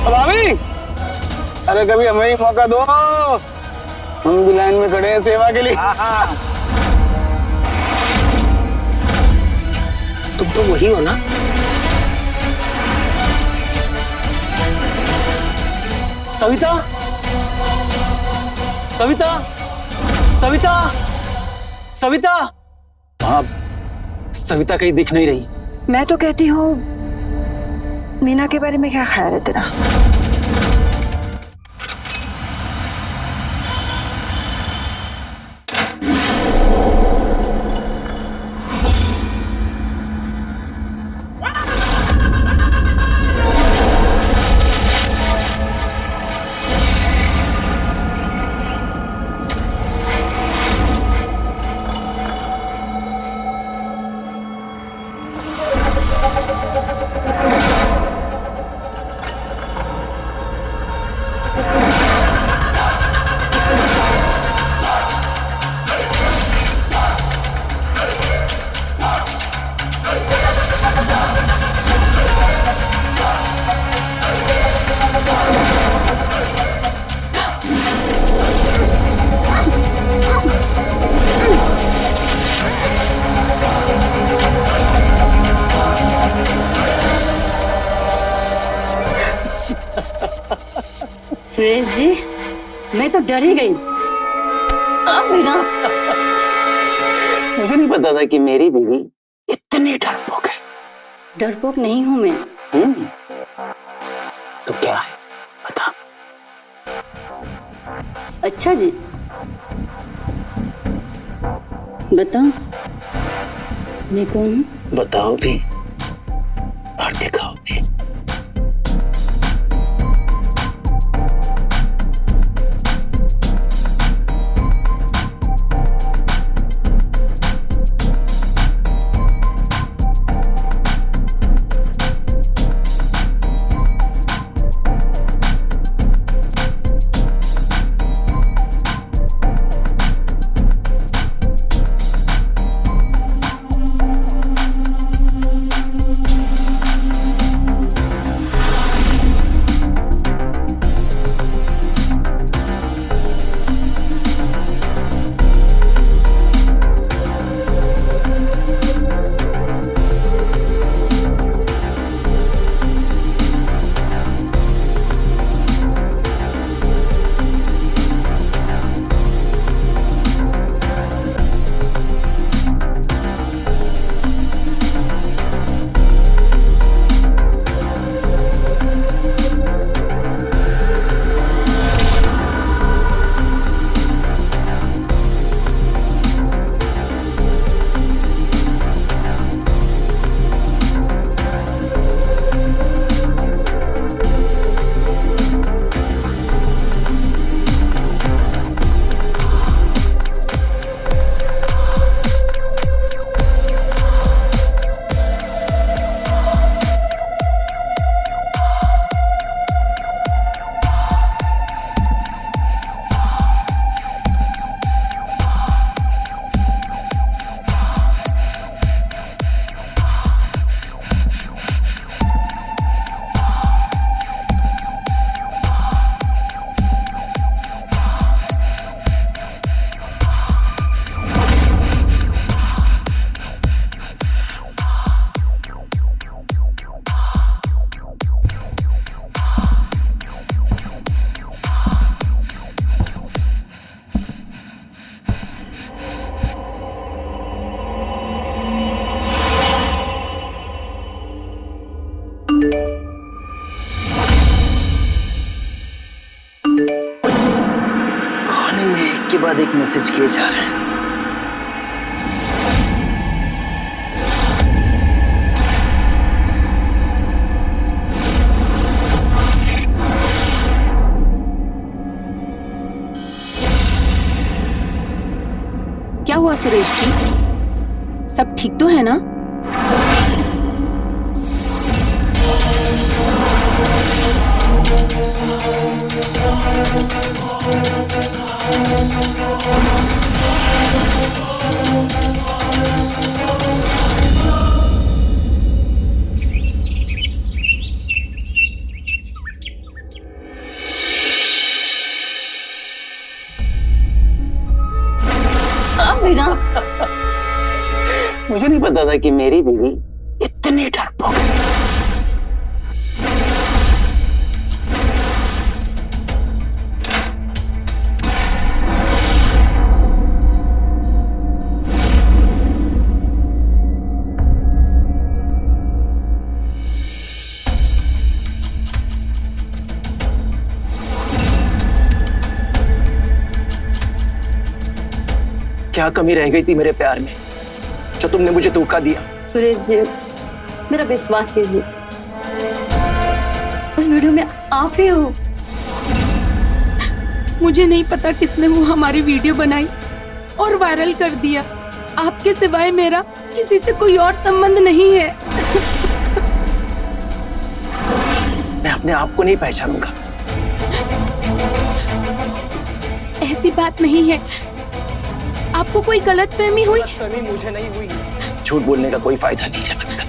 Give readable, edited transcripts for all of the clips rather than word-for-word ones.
भाभी, अरे कभी हमें ही मौका दो, हम भी लाइन में खड़े हैं सेवा के लिए। तुम तो वही हो ना? सविता, सविता, सविता, सविता। हाँ, सविता कहीं दिख नहीं रही। मैं तो कहती हूँ मीना के बारे में क्या ख्याल है तेरा? सुरेश जी, मैं तो डर ही गई थी। आप भी ना। मुझे नहीं पता था कि मेरी बीवी इतनी डरपोक है। डरपोक नहीं हूं मैं। तो क्या है बता। अच्छा जी, बताओ मैं कौन हूँ? बताओ भी और दिखाओ भी। के बाद एक मैसेज किए जा रहे हैं। क्या हुआ सुरेश जी, सब ठीक तो है ना? मुझे नहीं पता था कि मेरी बीवी इतनी डरपोक है। क्या कमी रह गई थी मेरे प्यार में जो तुमने मुझे धोखा दिया? सुरेश जी, मेरा विश्वास कीजिए, उस वीडियो में आप ही हो। मुझे नहीं पता किसने वो हमारी वीडियो बनाई और वायरल कर दिया। आपके सिवाय मेरा किसी से कोई और संबंध नहीं है। मैं अपने आप को नहीं पहचानूंगा। ऐसी बात नहीं है, आपको कोई गलतफहमी हुई। गलतफहमी मुझे नहीं हुई। झूठ बोलने का कोई फायदा नहीं जा सकता।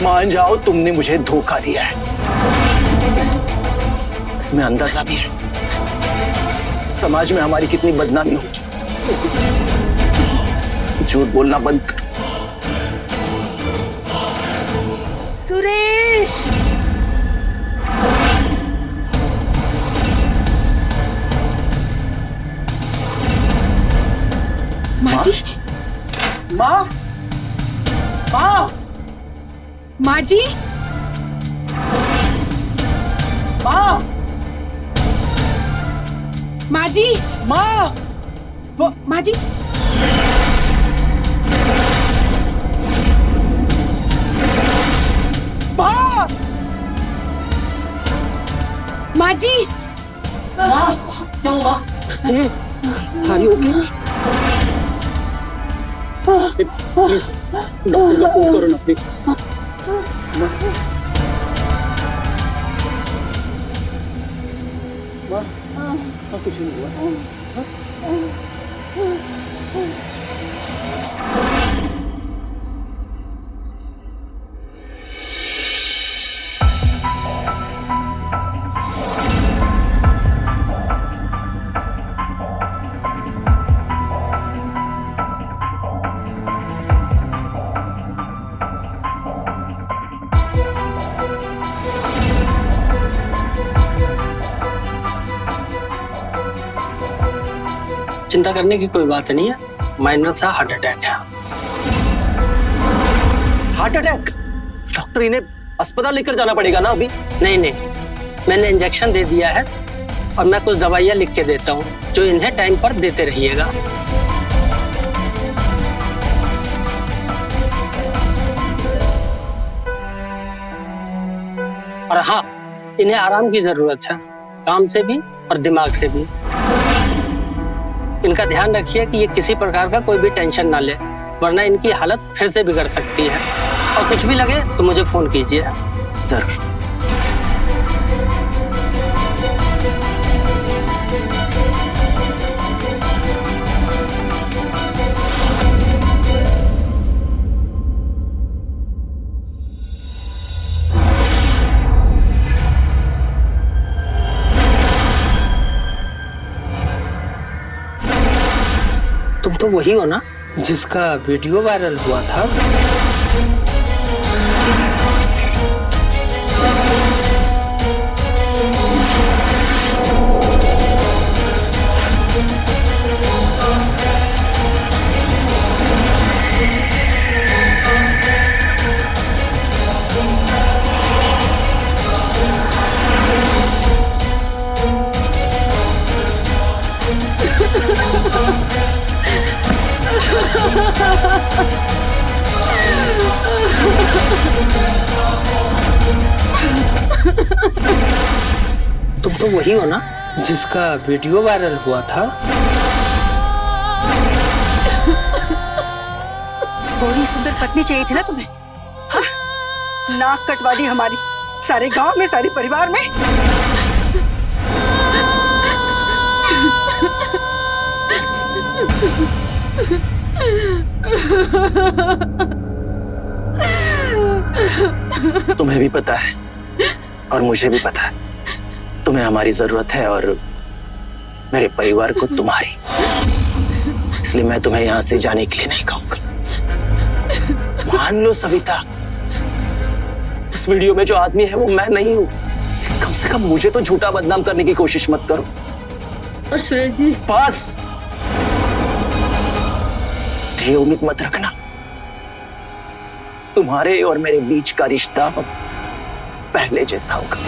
मान जाओ तुमने मुझे धोखा दिया है। तुम्हें अंदाजा भी है समाज में हमारी कितनी बदनामी होगी। झूठ बोलना बंद कर। सुरेश, माँ जी, माँ, माँ, माँ जी, माँ, माँ जी, माँ, माँ जी, माँ, माँ जी, माँ, क्या हुआ? Are you okay? Please doctor का फोन करो ना प्लीज। माँ, कुछ नहीं हुआ। चिंता करने की कोई बात नहीं है, माइनर सा हार्ट अटैक है। Heart attack? डॉक्टर इन्हें अस्पताल लेकर जाना पड़ेगा ना अभी? नहीं, मैंने इंजेक्शन दे दिया है और मैं कुछ दवाइयाँ लिख के देता हूँ जो इन्हें टाइम पर देते रहिएगा। और हाँ, इन्हें आराम की जरूरत है, काम से भी और दिमाग से भी। इनका ध्यान रखिए कि ये किसी प्रकार का कोई भी टेंशन ना ले, वरना इनकी हालत फिर से बिगड़ सकती है। और कुछ भी लगे तो मुझे फोन कीजिए। सर, तुम तो वही हो ना जिसका वीडियो वायरल हुआ था? तुम तो वही हो ना जिसका वीडियो वायरल हुआ था? बड़ी सुंदर पत्नी चाहिए थी ना तुम्हें? हाँ? नाक कटवा दी हमारी, सारे गांव में, सारे परिवार में। तुम्हें भी पता है और मुझे भी पता है तुम्हें हमारी जरूरत है और मेरे परिवार को तुम्हारी। इसलिए मैं तुम्हें यहाँ से जाने के लिए नहीं कहूंगा। मान लो सविता, उस वीडियो में जो आदमी है वो मैं नहीं हूं। कम से कम मुझे तो झूठा बदनाम करने की कोशिश मत करो। और सूरज जी, बस ये उम्मीद मत रखना तुम्हारे और मेरे बीच का रिश्ता पहले जैसा होगा।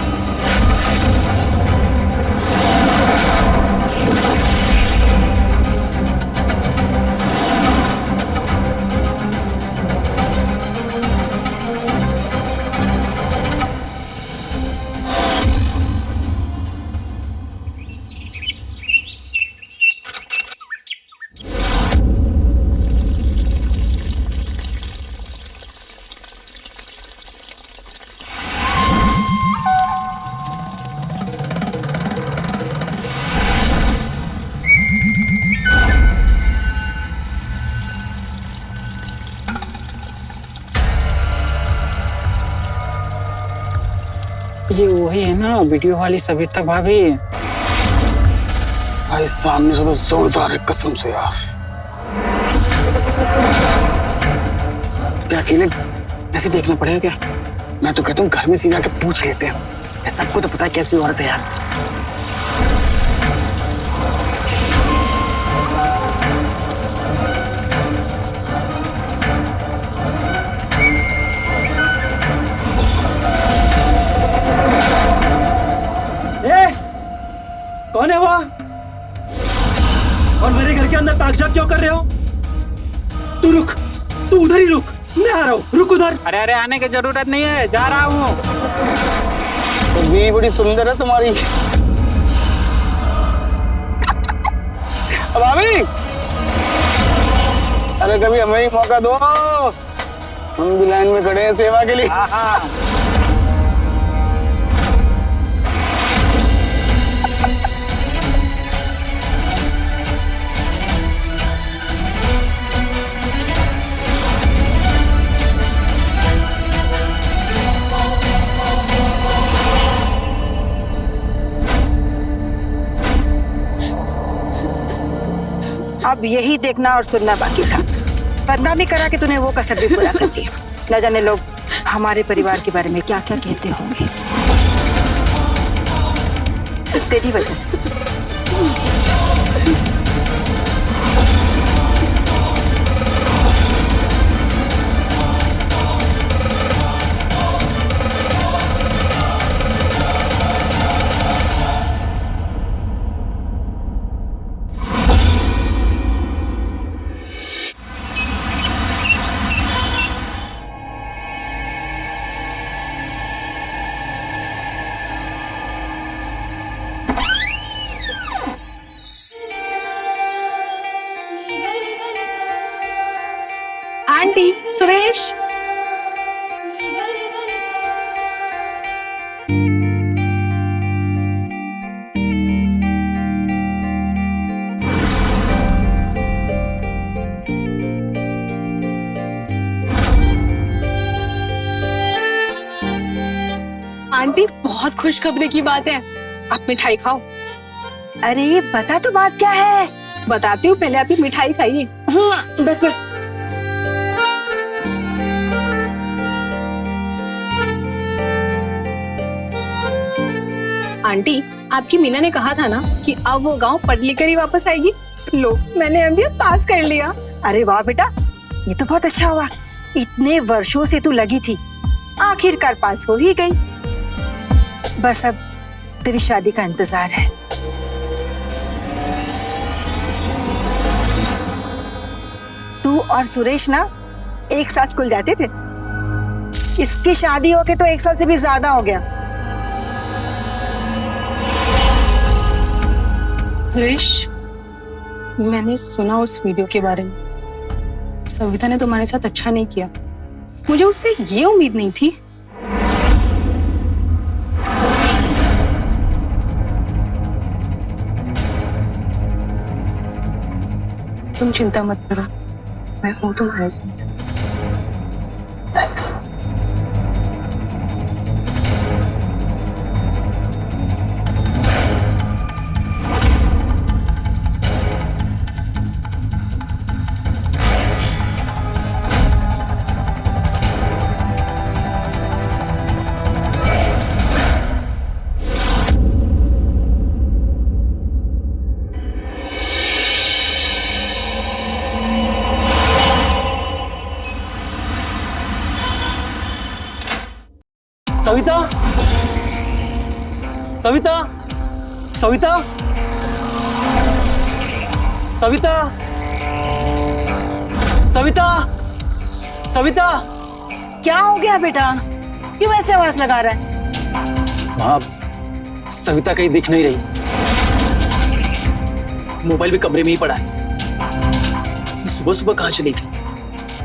ये वही है ना वीडियो वाली सविता भाभी? भाई सामने से तो जोरदार है, कसम से यार। क्या अकेले ऐसे देखना पड़ेगा क्या? मैं तो कहता हूँ घर में सीधा के पूछ लेते हैं। सबको तो पता है कैसी औरत है यार। कौन है वो? और मेरे घर के अंदर ताकझाक क्यों कर रहे हो? तू रुक, तू उधर ही रुक, मैं आ रहा हूँ, रुक उधर। अरे अरे आने की जरूरत नहीं है, जा रहा हूँ। तो बीवी बड़ी सुंदर है तुम्हारी। भाभी, अरे कभी हमें ही मौका दो, हम भी लाइन में खड़े हैं सेवा के लिए। अब यही देखना और सुनना बाकी था। बदनामी करा के तूने वो कसर भी पूरा कर दिया। न जाने लोग हमारे परिवार के बारे में क्या क्या कहते होंगे, सिर्फ तेरी वजह से। आंटी, सुरेश। आंटी, बहुत खुशखबरी की बात है, आप मिठाई खाओ। अरे बता तो बात क्या है? बताती हूँ, पहले आप ये मिठाई खाइए। बस बस। आंटी, आपकी मीना ने कहा था ना कि अब वो गांव पढ़ लिख कर ही वापस आएगी। लो, मैंने एमबीए पास कर लिया। अरे वाह बेटा, ये तो बहुत अच्छा हुआ। इतने वर्षों से तू लगी थी, आखिरकार पास हो ही गई। बस अब तेरी शादी का इंतजार है। तू और सुरेश ना एक साथ स्कूल जाते थे। इसकी शादी होके तो 1 साल से भी ज्यादा हो गया। सुरेश, मैंने सुना उस वीडियो के बारे में। सविता ने तुम्हारे साथ अच्छा नहीं किया। मुझे उससे ये उम्मीद नहीं थी। तुम चिंता मत करो, मैं हूं तुम्हारे साथ। थैंक्स। सविता, सविता, सविता, सविता, सविता, सविता। क्या हो गया बेटा, क्यों ऐसे आवाज लगा रहा है? माँ, सविता कहीं दिख नहीं रही। मोबाइल भी कमरे में ही पड़ा है। सुबह सुबह कहाँ चली गई?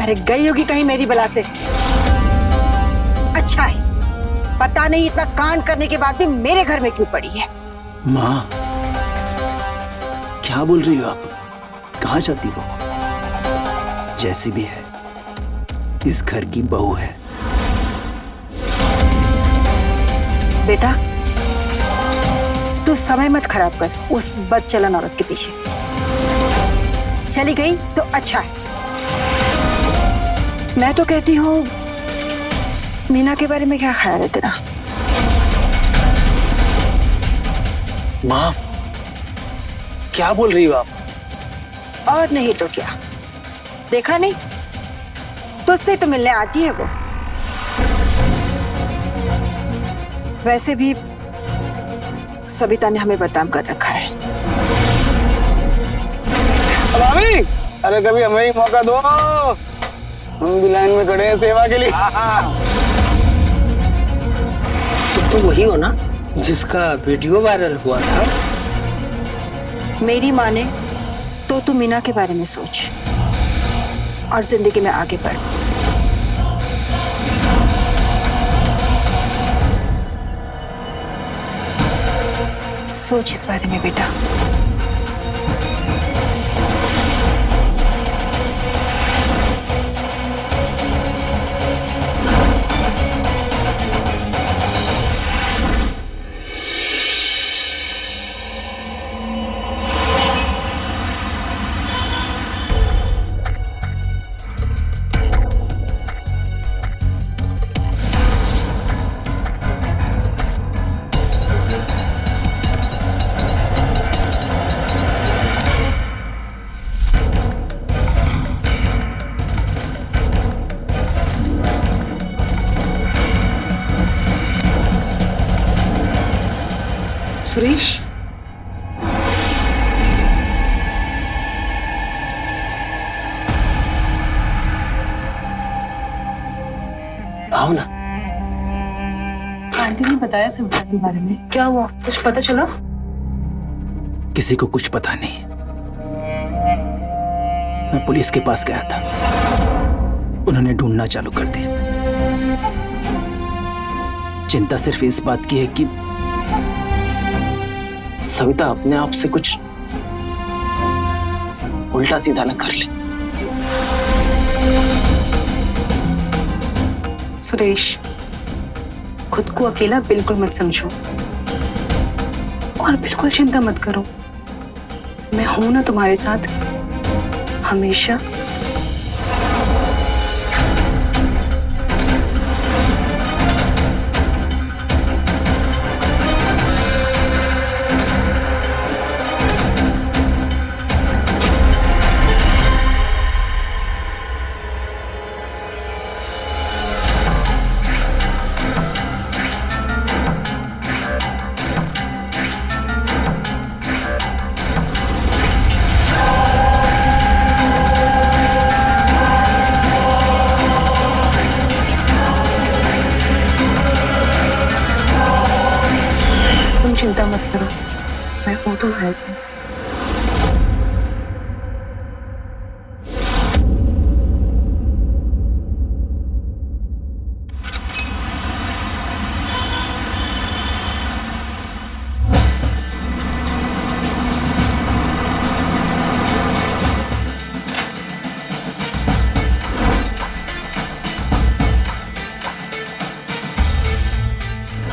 अरे गई होगी कहीं मेरी बला से। अच्छा है, पता नहीं इतना कांड करने के बाद भी मेरे घर में क्यों पड़ी है। माँ, क्या बोल रही हो आप? कहाँ जाती हो? जैसी भी है, इस घर की बहू है। बेटा, तू समय मत खराब कर उस बदचलन औरत के पीछे। चली गई तो अच्छा है। मैं तो कहती हूँ, मीना के बारे में क्या ख्याल है तेरा? माँ, क्या बोल रही हो आप? और नहीं तो क्या, देखा नहीं, तुझसे तो मिलने आती है वो। वैसे भी सविता ने हमें बदनाम कर रखा है। भाभी, अरे कभी हमें ही मौका दो, हम भी लाइन में खड़े हैं सेवा के लिए। तो वही हो ना जिसका वीडियो वायरल हुआ था? मेरी माने तो तू मीना के बारे में सोच और जिंदगी में आगे बढ़। सोच इस बारे में बेटा। सुरेश, आओ ना। आंटी ने बताया सविता के बारे में, क्या हुआ, कुछ पता चला? किसी को कुछ पता नहीं। मैं पुलिस के पास गया था, उन्होंने ढूंढना चालू कर दिया। चिंता सिर्फ इस बात की है कि सविता अपने आप से कुछ उल्टा सीधा न कर ले। सुरेश, खुद को अकेला बिल्कुल मत समझो और बिल्कुल चिंता मत करो। मैं हूं ना तुम्हारे साथ हमेशा। चिंता मत करो, मैं हूं तुम्हारे साथ।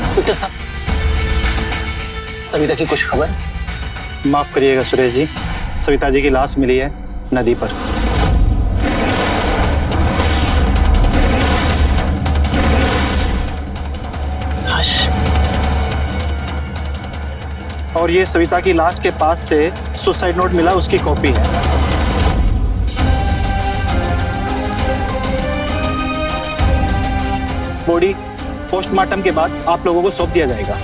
इंस्पेक्टर साहब, सविता की कुछ खबर? माफ करिएगा सुरेश जी, सविता जी की लाश मिली है नदी पर। और ये सविता की लाश के पास से सुसाइड नोट मिला, उसकी कॉपी है। बॉडी पोस्टमार्टम के बाद आप लोगों को सौंप दिया जाएगा।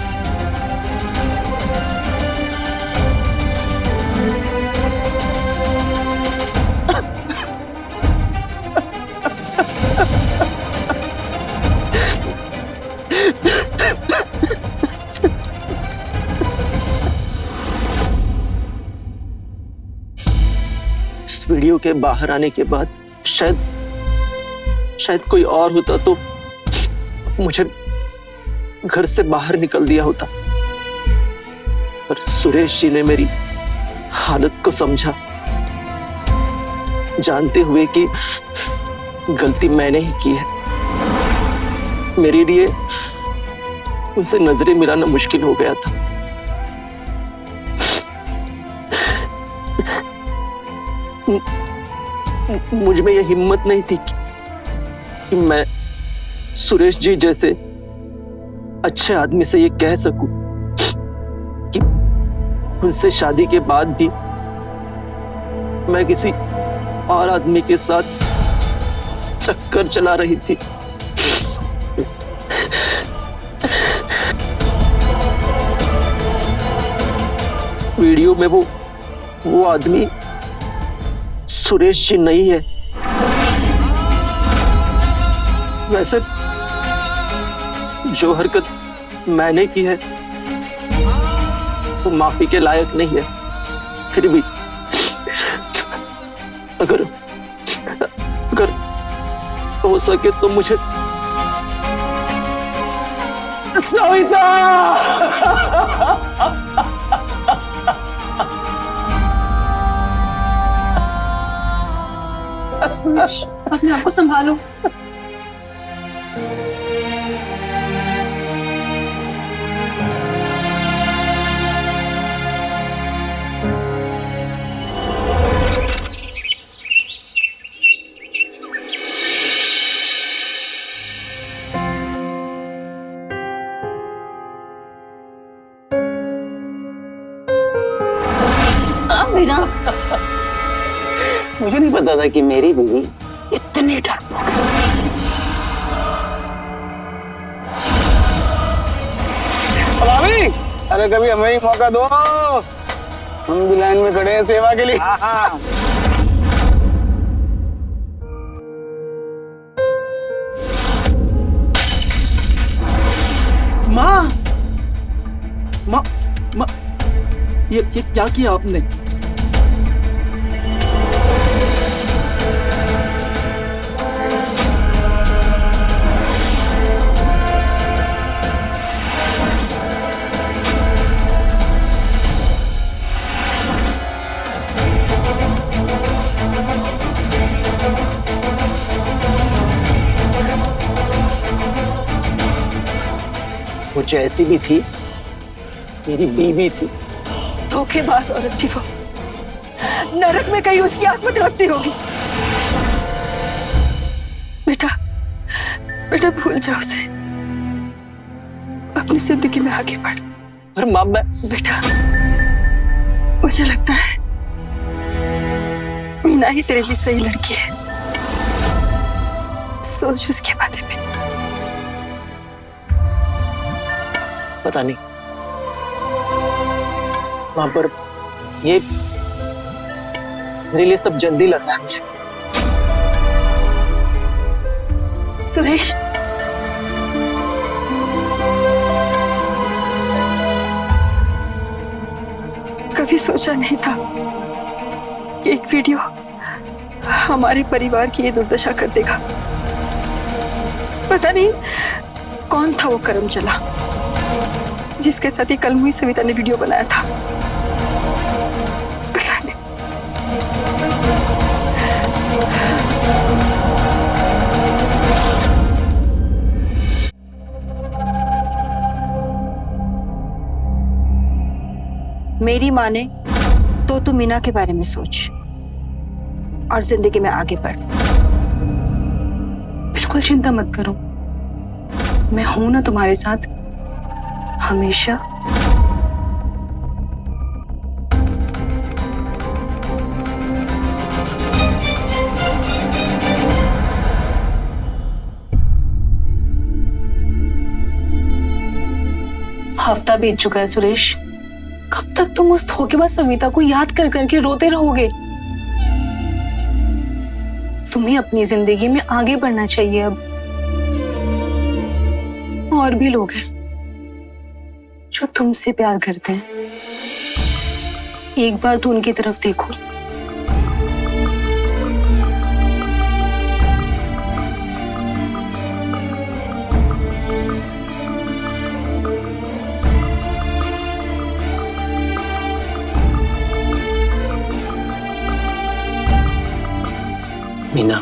इस वीडियो के बाहर आने के बाद शायद कोई और होता तो मुझे घर से बाहर निकल दिया होता, पर सुरेश जी ने मेरी हालत को समझा, जानते हुए कि गलती मैंने ही की है। मेरे लिए उनसे नजरें मिलाना मुश्किल हो गया था। मुझ में यह हिम्मत नहीं थी कि मैं सुरेश जी जैसे अच्छे आदमी से ये कह सकूं कि उनसे शादी के बाद भी मैं किसी और आदमी के साथ चक्कर चला रही थी। वीडियो में वो आदमी सुरेश जी नहीं है। वैसे जो हरकत मैंने की है वो माफी के लायक नहीं है, फिर भी अगर हो सके तो मुझे सविता अपने आप को संभालो। मुझे नहीं पता था कि मेरी बीवी इतनी डरपोक है। भाभी, अरे कभी हमें ही मौका दो, हम भी लाइन में खड़े हैं सेवा के लिए। माँ, माँ, माँ, ये क्या किया आपने? वो जैसी भी थी मेरी बीवी थी। धोखेबाज औरत थी वो, नरक में कहीं उसकी आत्मा तड़पती होगी। बेटा बेटा भूल जाओ उसे, अपनी जिंदगी में आगे बढ़। पर माँ, मैं बेटा मुझे लगता है मीना ही तेरे लिए सही लड़की है, सोच उसके बारे में। पता नहीं वहां पर ये मेरे लिए सब जल्दी लग रहा है मुझे। सुरेश, कभी सोचा नहीं था कि एक वीडियो हमारे परिवार की ये दुर्दशा कर देगा। पता नहीं कौन था वो करम चला जिसके साथ ये कल सविता ने वीडियो बनाया था। पता नहीं। मेरी माने तो तू मीना के बारे में सोच और जिंदगी में आगे बढ़। बिल्कुल चिंता मत करो, मैं हूं ना तुम्हारे साथ हमेशा। हफ्ता बीत चुका है सुरेश। कब तक तुम उस धोखेबाज सविता को याद कर करके रोते रहोगे? तुम्हें अपनी जिंदगी में आगे बढ़ना चाहिए अब। और भी लोग हैं जो तुमसे प्यार करते हैं। एक बार तो उनकी तरफ देखो। मीना,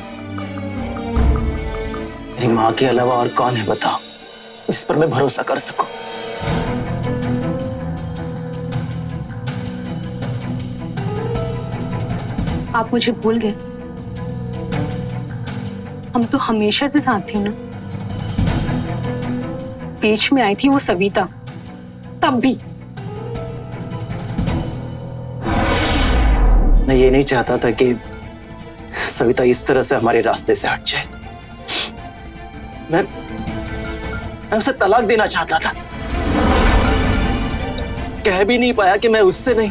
मेरी माँ के अलावा और कौन है बताओ, जिस पर मैं भरोसा कर सकूं? आप मुझे भूल गए? हम तो हमेशा से साथ थे ना। बीच में आई थी वो सविता, तब भी। मैं ये नहीं चाहता था कि सविता इस तरह से हमारे रास्ते से हट जाए। मैं उसे तलाक देना चाहता था। कह भी नहीं पाया कि मैं उससे नहीं।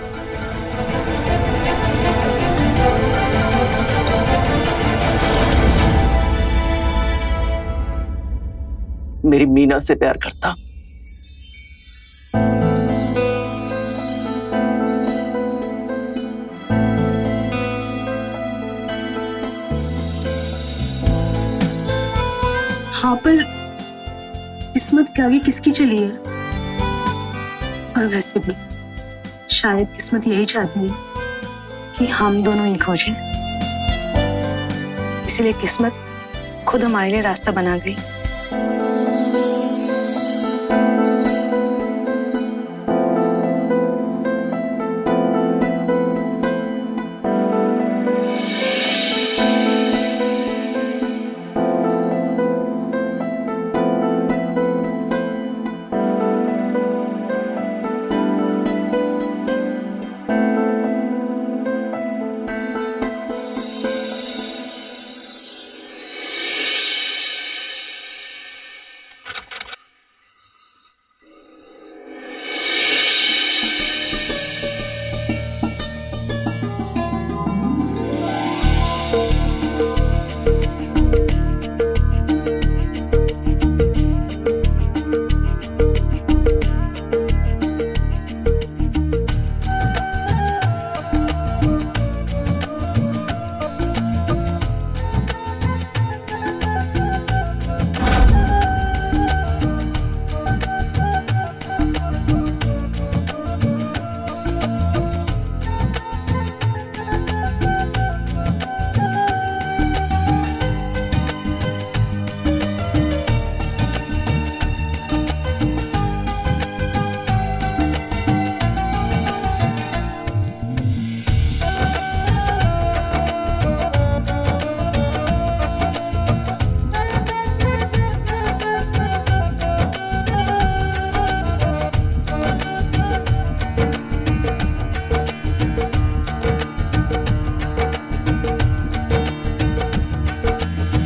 मेरी मीना से प्यार करता। हाँ, पर किस्मत के आगे किसकी चली है? और वैसे भी शायद किस्मत यही चाहती है कि हम दोनों एक हो जाएं। इसलिए किस्मत खुद हमारे लिए रास्ता बना गई।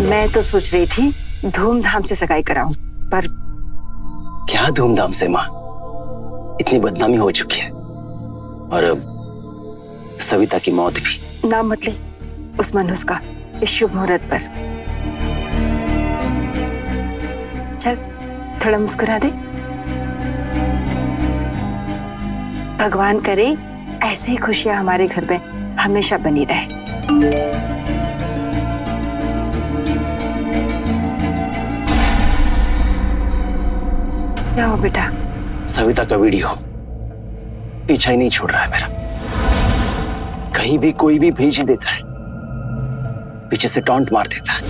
मैं तो सोच रही थी धूमधाम से सगाई कराऊं, पर क्या धूमधाम से माँ? इतनी बदनामी हो चुकी है, और अब सविता की मौत भी। नाम मत ले उस मनहूस का इस शुभ मुहूर्त पर। चल थोड़ा मुस्कुरा दे। भगवान करे ऐसे ही खुशियां हमारे घर में हमेशा बनी रहे। क्या हो बेटा? सविता का वीडियो पीछा ही नहीं छोड़ रहा है मेरा। कहीं भी कोई भी भेज देता है, पीछे से टॉन्ट मार देता है।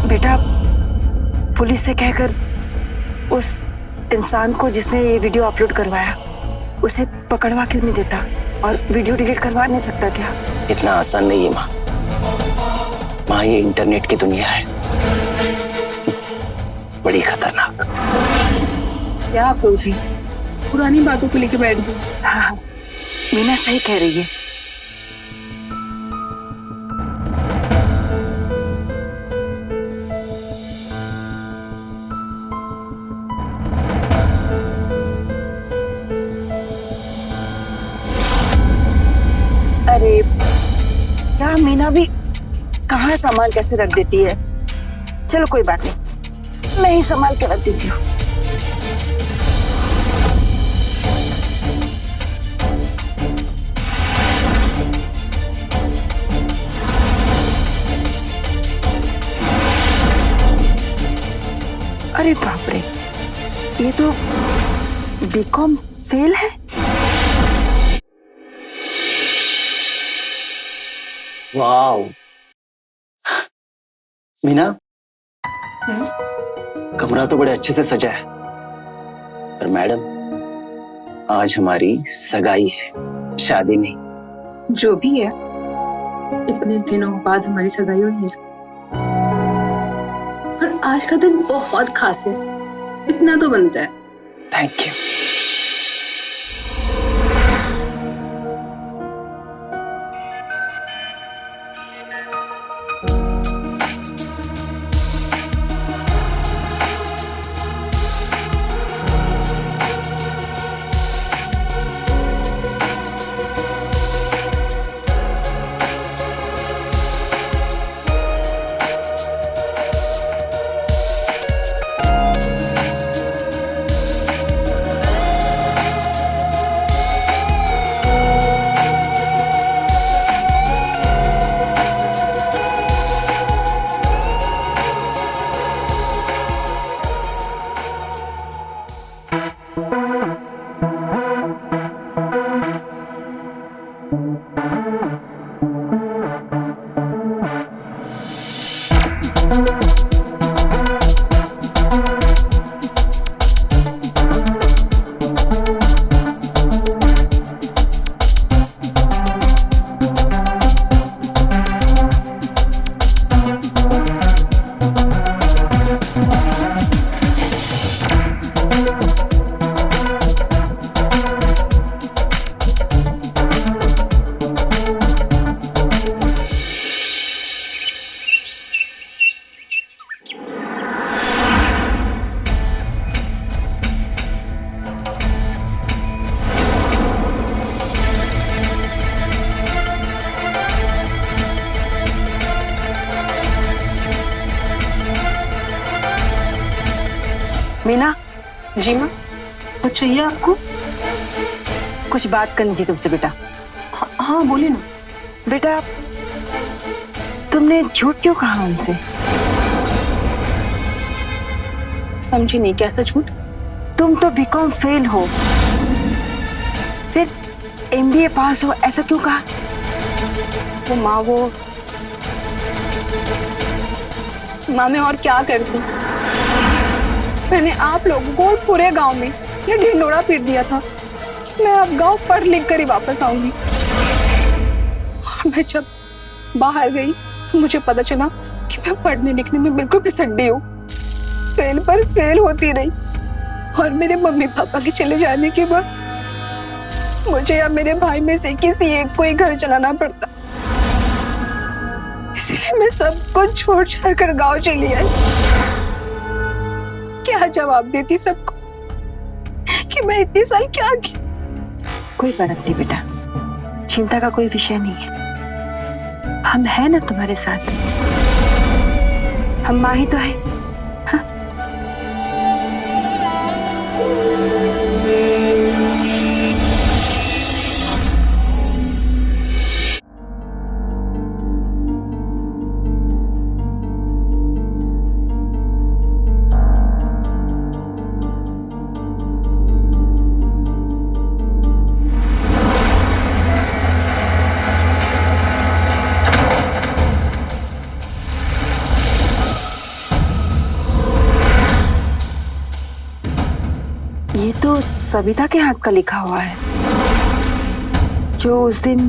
बेटा पुलिस से कहकर उस इंसान को जिसने ये वीडियो अपलोड करवाया उसे पकड़वा क्यों नहीं देता? और वीडियो डिलीट करवा नहीं सकता क्या? इतना आसान नहीं है माँ। माँ, ये इंटरनेट की दुनिया है, बड़ी खतरनाक। क्या आप लोग भी पुरानी बातों को लेकर बैठ गए? हाँ, मीना सही कह रही है। मीना भी कहाँ सामान कैसे रख देती है। चलो कोई बात नहीं, मैं ही संभाल के रख देती हूँ। अरे बाप रे, ये तो बीकॉम फेल है। वाओ मीना, कमरा तो बड़े अच्छे से सजा है, पर मैडम आज हमारी सगाई है, शादी नहीं। जो भी है, इतने दिनों बाद हमारी सगाई हुई है और आज का दिन बहुत खास है, इतना तो बनता है। Thank you. मीना, जी माँ, कुछ चाहिए आपको? कुछ बात करनी थी तुमसे बेटा। हाँ बोलिए ना। बेटा, तुमने झूठ क्यों कहा हमसे? समझी नहीं, कैसा झूठ? तुम तो बीकॉम फेल हो, फिर एमबीए पास हो, ऐसा क्यों कहा? वो माँ मैं और क्या करती? मैंने आप लोगों को और पूरे गांव में ये ढिंडोरा पीट दिया था कि मैं अब गांव पढ़ लिख कर ही वापस आऊंगी। और मैं जब बाहर गई तो मुझे पता चला कि मैं पढ़ने लिखने में बिल्कुल फिसड्डी हूँ। फेल पर फेल होती रही और मेरे मम्मी पापा के चले जाने के बाद मुझे या मेरे भाई में से किसी एक को ही घर चलाना पड़ता। इसलिए मैं सब कुछ छोड़ छाड़ कर गाँव चली आई। क्या जवाब देती सबको कि मैं इतने साल क्या की? कोई बात नहीं बेटा, चिंता का कोई विषय नहीं है। हम हैं ना तुम्हारे साथ, हम माँ ही तो है। हाँ? ये तो सविता के हाथ का लिखा हुआ है, जो उस दिन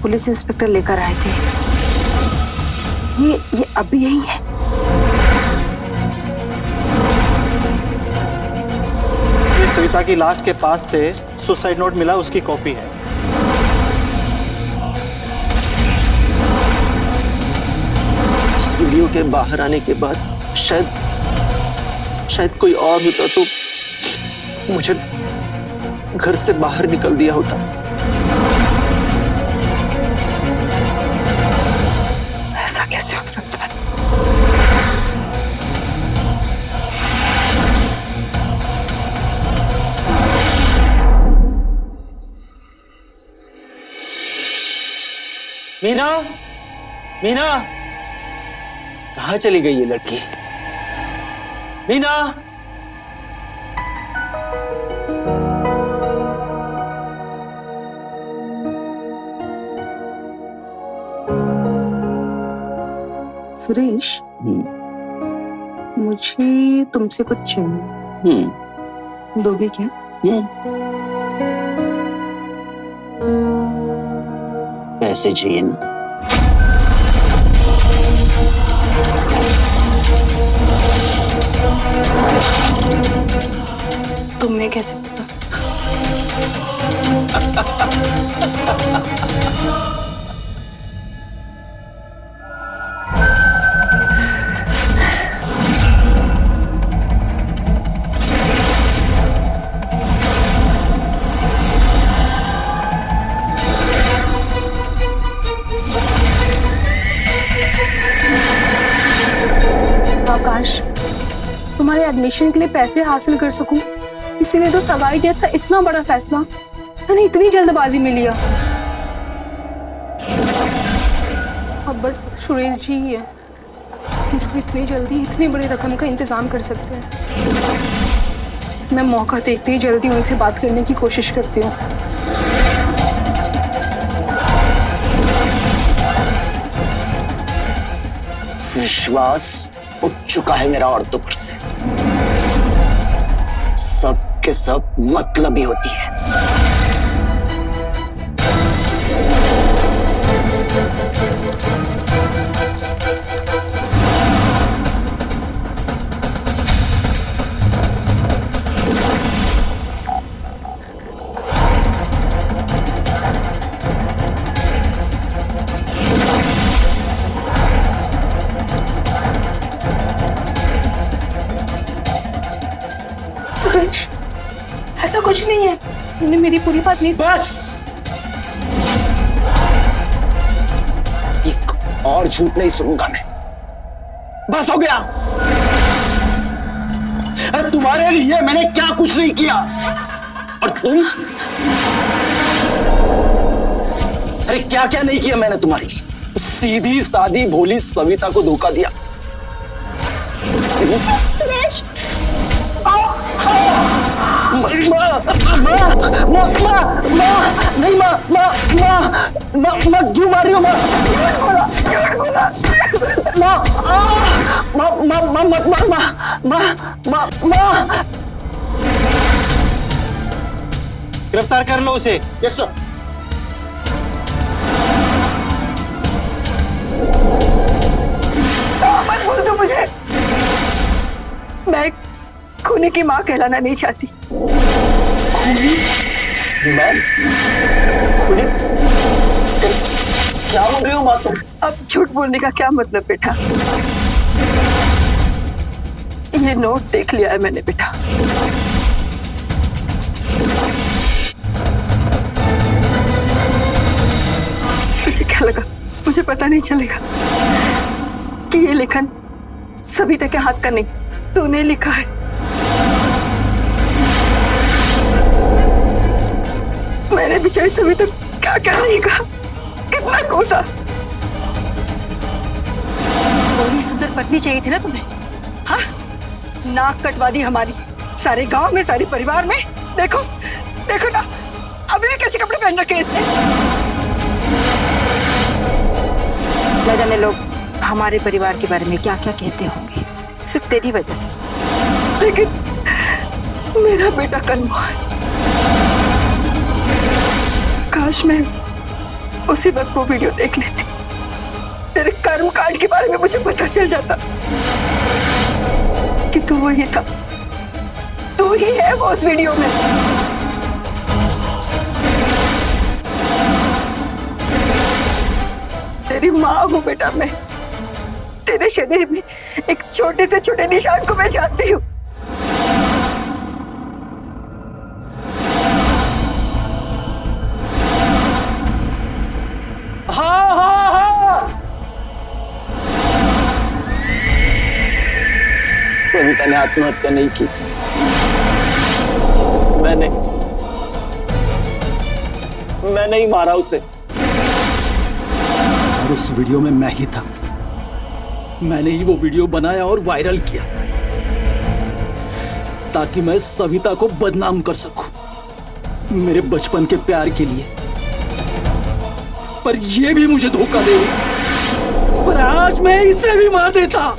पुलिस इंस्पेक्टर लेकर आए थे। ये अभी यही है। ये सविता की लाश के पास से सुसाइड नोट मिला, उसकी कॉपी है। इस वीडियो के बाहर आने के बाद शायद कोई और होता तो मुझे घर से बाहर निकल दिया होता। मीना, मीना, कहाँ चली गई ये लड़की? मीना, सुरेश, मुझे तुमसे कुछ चाहिए। दोगे क्या? पैसे चाहिए ना? तुम्हें कैसे पता? आकाश, तुम्हारे एडमिशन के लिए पैसे हासिल कर सकूं, इसीलिए तो सगाई जैसा इतना बड़ा फैसला मैंने इतनी जल्दबाजी में लिया। अब बस सुरेश जी ही है जो इतनी जल्दी इतनी बड़ी रकम का इंतजाम कर सकते हैं। मैं मौका देखते ही जल्दी उनसे बात करने की कोशिश करती हूँ। विश्वास उठ चुका है मेरा और तुम से। सब के सब मतलबी होती है। सुरेश, ऐसा कुछ नहीं है। तुमने मेरी पूरी बात नहीं सुनी। बस, एक और झूठ नहीं सुनूंगा मैं। बस हो गया। अरे तुम्हारे लिए मैंने क्या कुछ नहीं किया, और तुम? अरे क्या क्या नहीं किया मैंने तुम्हारे लिए। सीधी सादी भोली सविता को धोखा दिया। सुरेश, क्यों मार रही हो? गिरफ्तार कर लो उसे। Yes sir. मत बोल दो मुझे। मैं खूनी की माँ कहलाना नहीं चाहती। मैं खुली? क्या बोल रही हो माँ तुम? अब झूठ बोलने का क्या मतलब बेटा? ये नोट देख लिया है मैंने बेटा। तुझे क्या लगा मुझे पता नहीं चलेगा कि ये लेखन सविता के हाथ का नहीं, तूने लिखा है। मैंने बेचारी सविता क्या क्या नहीं कहा, कितना कोसा। पूरी सुंदर पत्नी चाहिए थी ना तुम्हें? हाँ, नाक कटवा दी हमारी, सारे गांव में, सारे परिवार में। देखो देखो ना, अभी भी कैसे कपड़े पहन रखे इसने। न जाने लोग हमारे परिवार के बारे में क्या क्या कहते होंगे, सिर्फ तेरी वजह से। लेकिन मेरा बेटा कन्वा, काश मैं उसी वक्त वो वीडियो देख लेती। तेरे कर्म कांड के बारे में मुझे पता चल जाता कि तू वही था, तू ही है वो उस वीडियो में। तेरी माँ हूँ बेटा मैं। तेरे शरीर में एक छोटे से छोटे निशान को मैं जानती हूँ। हाँ हाँ हाँ, सविता ने आत्महत्या नहीं की थी। मैंने ही मारा उसे। और उस वीडियो में मैं ही था। मैंने ही वो वीडियो बनाया और वायरल किया ताकि मैं सविता को बदनाम कर सकूं मेरे बचपन के प्यार के लिए। पर ये भी मुझे धोखा दे रही थी। पर आज मैं इसे भी मार देता।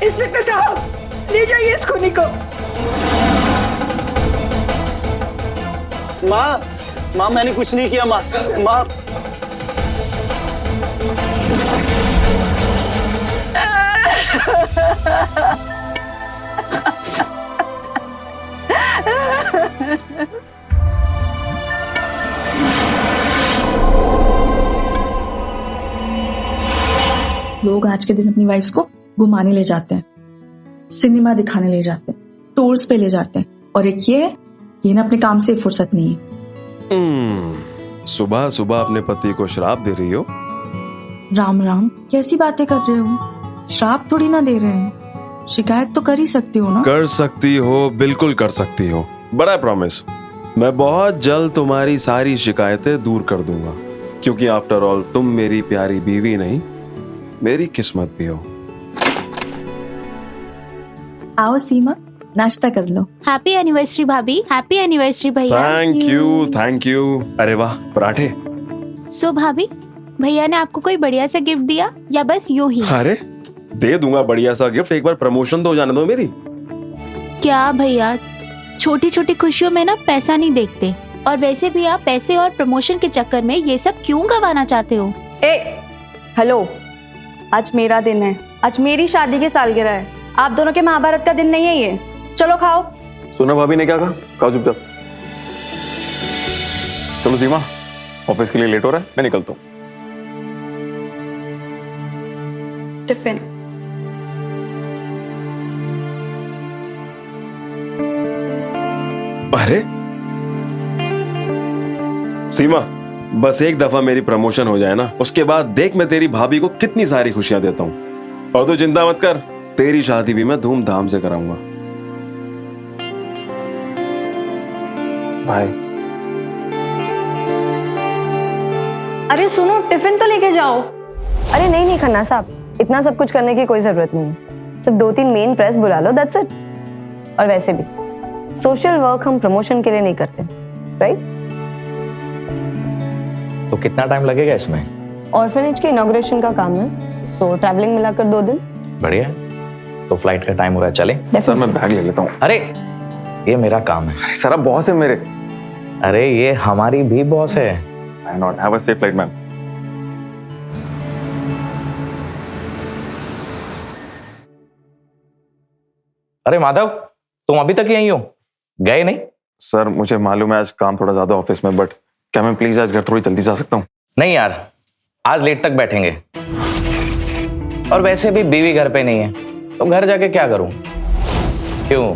इंस्पेक्टर साहब, ले जाइए इस खूनी को। माँ, माँ मैंने कुछ नहीं किया माँ। माँ लोग आज के दिन अपनी वाइफ्स को घुमाने ले जाते हैं, सिनेमा दिखाने ले जाते हैं, टूर्स पे ले जाते हैं, और एक ये ना अपने काम से फुर्सत नहीं है। सुबह सुबह अपने पति को श्राप दे रही हो? राम राम, कैसी बातें कर रहे हो? श्राप थोड़ी ना दे रहे हैं, शिकायत तो कर ही सकती हो ना। कर सकती हो, बिल्कुल कर सकती हो। बड़ा प्रॉमिस, मैं बहुत जल्द तुम्हारी सारी शिकायतें दूर कर दूंगा, क्योंकि आफ्टर ऑल तुम मेरी प्यारी बीवी नहीं, मेरी किस्मत भी हो। आओ सीमा, नाश्ता कर लो। हैप्पी एनिवर्सरी भाभी। हैप्पी एनिवर्सरी भैया। Thank you, thank you. अरे वाह, पराठे। सो भाभी, भैया ने आपको कोई बढ़िया सा गिफ्ट दिया या बस यूं ही? अरे दे दूंगा बढ़िया सा गिफ्ट, एक बार प्रमोशन तो हो जाने दो मेरी। क्या भैया, छोटी छोटी खुशियों में ना पैसा नहीं देखते, और वैसे भी आप पैसे और प्रमोशन के चक्कर में ये सब क्यों गंवाना चाहते हो? हेलो, आज मेरा दिन है, आज मेरी शादी की सालगिरह है। आप दोनों के महाभारत का दिन नहीं है ये। चलो खाओ। सुना भाभी ने क्या कहा? खाओ चुपचाप। चलो सीमा, ऑफिस के लिए लेट हो रहा है, मैं निकलता हूँ। टिफिन। अरे सीमा, बस एक दफा मेरी प्रमोशन हो जाए ना, उसके बाद देख मैं तेरी भाभी को कितनी सारी खुशियां देता हूँ। और तू चिंता मत कर, तेरी शादी भी मैं धूमधाम से कराऊंगा। बाय। अरे सुनो, टिफिन तो लेके जाओ। अरे नहीं खन्ना साहब, इतना सब कुछ करने की कोई जरूरत नहीं है। सिर्फ 2-3 मेन प्रेस बुला लो, दैट्स इट। और वैसे भी सोशल वर्क हम प्रमोशन के लिए नहीं करते, राइट? तो कितना टाइम लगेगा इसमें? ऑर्फनेज के इनॉग्रेशन का काम है, सो ट्रैवलिंग मिलाकर 2 दिन। बढ़िया, तो फ्लाइट का टाइम हो रहा है, चले? सर मैं बैग ले लेता हूँ। अरे ये मेरा काम है। अरे सर आप बॉस है मेरे। अरे ये हमारी भी बॉस है। I not have a safe flight ma'am. अरे माधव, तुम अभी तक यहीं हो, गए नहीं? सर मुझे मालूम है आज काम थोड़ा ज्यादा ऑफिस में, बट क्या मैं प्लीज आज घर थोड़ी जल्दी जा सकता हूँ? नहीं यार, आज लेट तक बैठेंगे, और वैसे भी बीवी घर पे नहीं है, तो घर जाके क्या करूं? क्यों,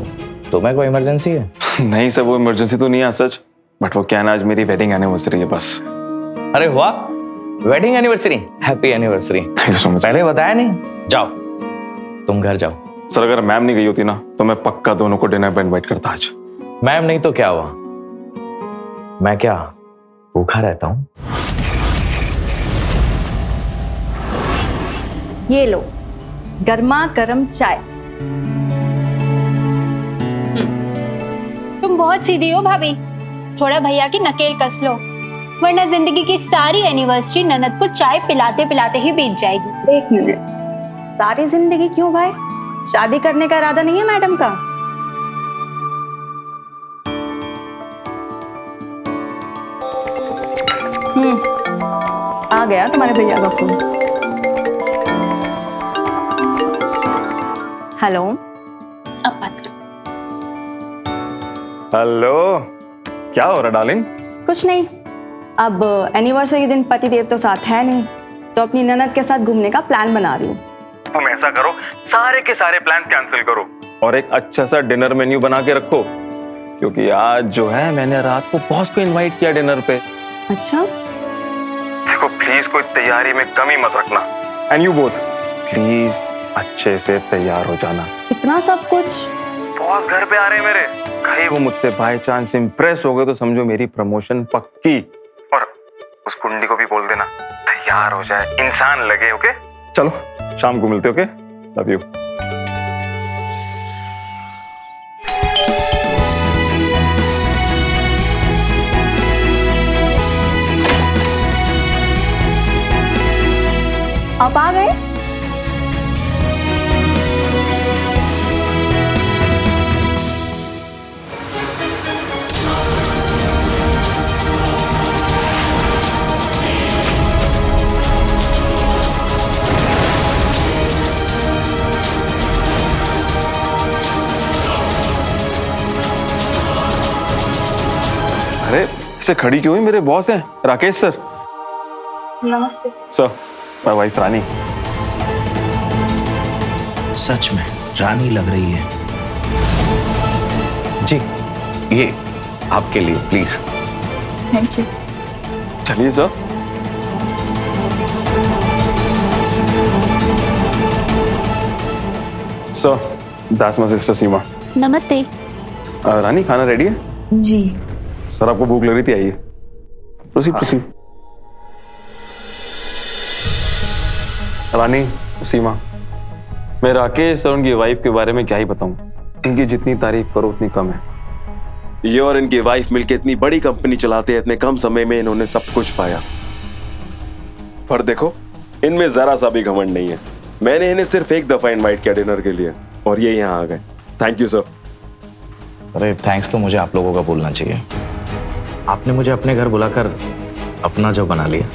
तुम्हें कोई इमरजेंसी है? नहीं सर, वो इमरजेंसी तो नहीं है सच, बट वो क्या ना, आज मेरी वेडिंग एनिवर्सरी है बस। अरे वाह, wedding anniversary, happy anniversary. Thank you so much. पहले बताया नहीं? जाओ तुम घर जाओ। सर अगर मैम नहीं गई होती ना, तो मैं पक्का दोनों को डिनर पे इनवाइट करता आज। मैम नहीं तो क्या हुआ, मैं क्या भूखा रहता हूं? ये लो गर्मा गर्म चाय। तुम बहुत सीधी हो भाभी, थोड़ा भैया की नकेल कस लो, वरना जिंदगी की सारी एनिवर्सरी ननद को चाय पिलाते पिलाते ही बीत जाएगी। 1 मिनट, सारी जिंदगी क्यों भाई? शादी करने का इरादा नहीं है मैडम का? आ गया तुम्हारे भैया का फोन। हेलो, अब बात करो। हेलो, क्या हो रहा डार्लिंग? कुछ नहीं, अब एनिवर्सरी के दिन पतिदेव तो साथ है नहीं, तो अपनी ननद के साथ घूमने का प्लान बना रही हूँ। तुम ऐसा करो, सारे के सारे प्लान कैंसिल करो और एक अच्छा सा डिनर मेन्यू बना के रखो, क्योंकि आज जो है मैंने रात को बॉस को इनवाइट किया डिनर पे। अच्छा? देखो प्लीज कोई तैयारी में कमी मत रखना, एंड यू बोथ प्लीज अच्छे से तैयार हो जाना। इतना सब कुछ? बॉस घर पे आ रहे हैं मेरे। कहीं वो मुझसे बाय चांस इम्प्रेस हो गए तो समझो मेरी प्रमोशन पक्की। और उस कुंडी को भी बोल देना तैयार हो जाए, इंसान लगे। ओके चलो शाम को मिलते। Okay love you. आप आ गए? अरे इसे खड़ी क्यों हुई? मेरे बॉस हैं राकेश सर। नमस्ते सर माय वाइफ रानी। सच में रानी लग रही है जी। ये आपके लिए प्लीज। Thank you. चलिए sir. Sir that's my sister Seema. नमस्ते। रानी खाना रेडी है? जी सर आपको भूख लग रही थी, आइए। प्रोसीड। रानी सीमा, मैं राकेश और उनकी वाइफ के बारे में क्या ही बताऊं। इनकी जितनी तारीफ करो उतनी कम है। ये और इनकी वाइफ मिलकर इतनी बड़ी कंपनी चलाते हैं, इतने कम समय में इन्होंने सब कुछ पाया। पर देखो इनमें जरा सा भी घमंड नहीं है। मैंने इन्हें सिर्फ एक दफा इनवाइट किया डिनर के लिए और ये यहाँ आ गए। Thank you sir. अरे थैंक्स तो मुझे आप लोगों का बोलना चाहिए। आपने मुझे अपने घर बुलाकर अपना जो बना लिया।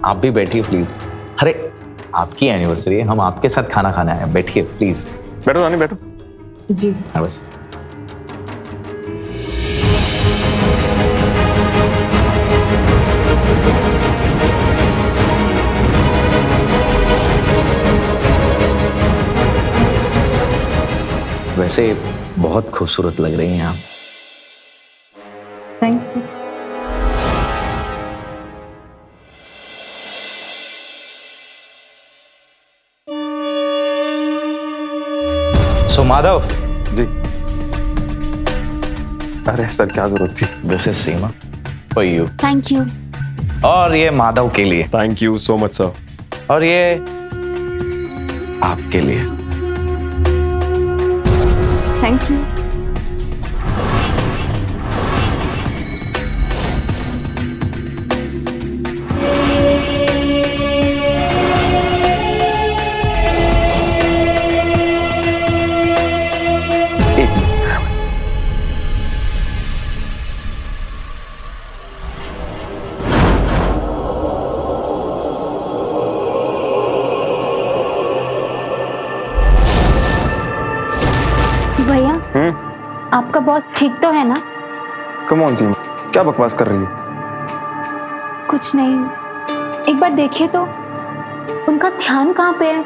आप भी बैठिए प्लीज। अरे आपकी एनिवर्सरी है, हम आपके साथ खाना खाना है। बैठिए प्लीज। बैठो रानी बैठो। जी बस। वैसे बहुत खूबसूरत लग रही हैं आप। Thank you. So Madhav ji. अरे सर क्या जरूरत थी? This is Seema for you. Thank you. और ये माधव के लिए। Thank you so much sir. और ये आपके लिए। Thank you. भैया आपका बॉस ठीक तो है ना? कम ऑन सीमा, क्या बकवास कर रही है? कुछ नहीं, एक बार देखिए तो उनका ध्यान कहाँ पे है?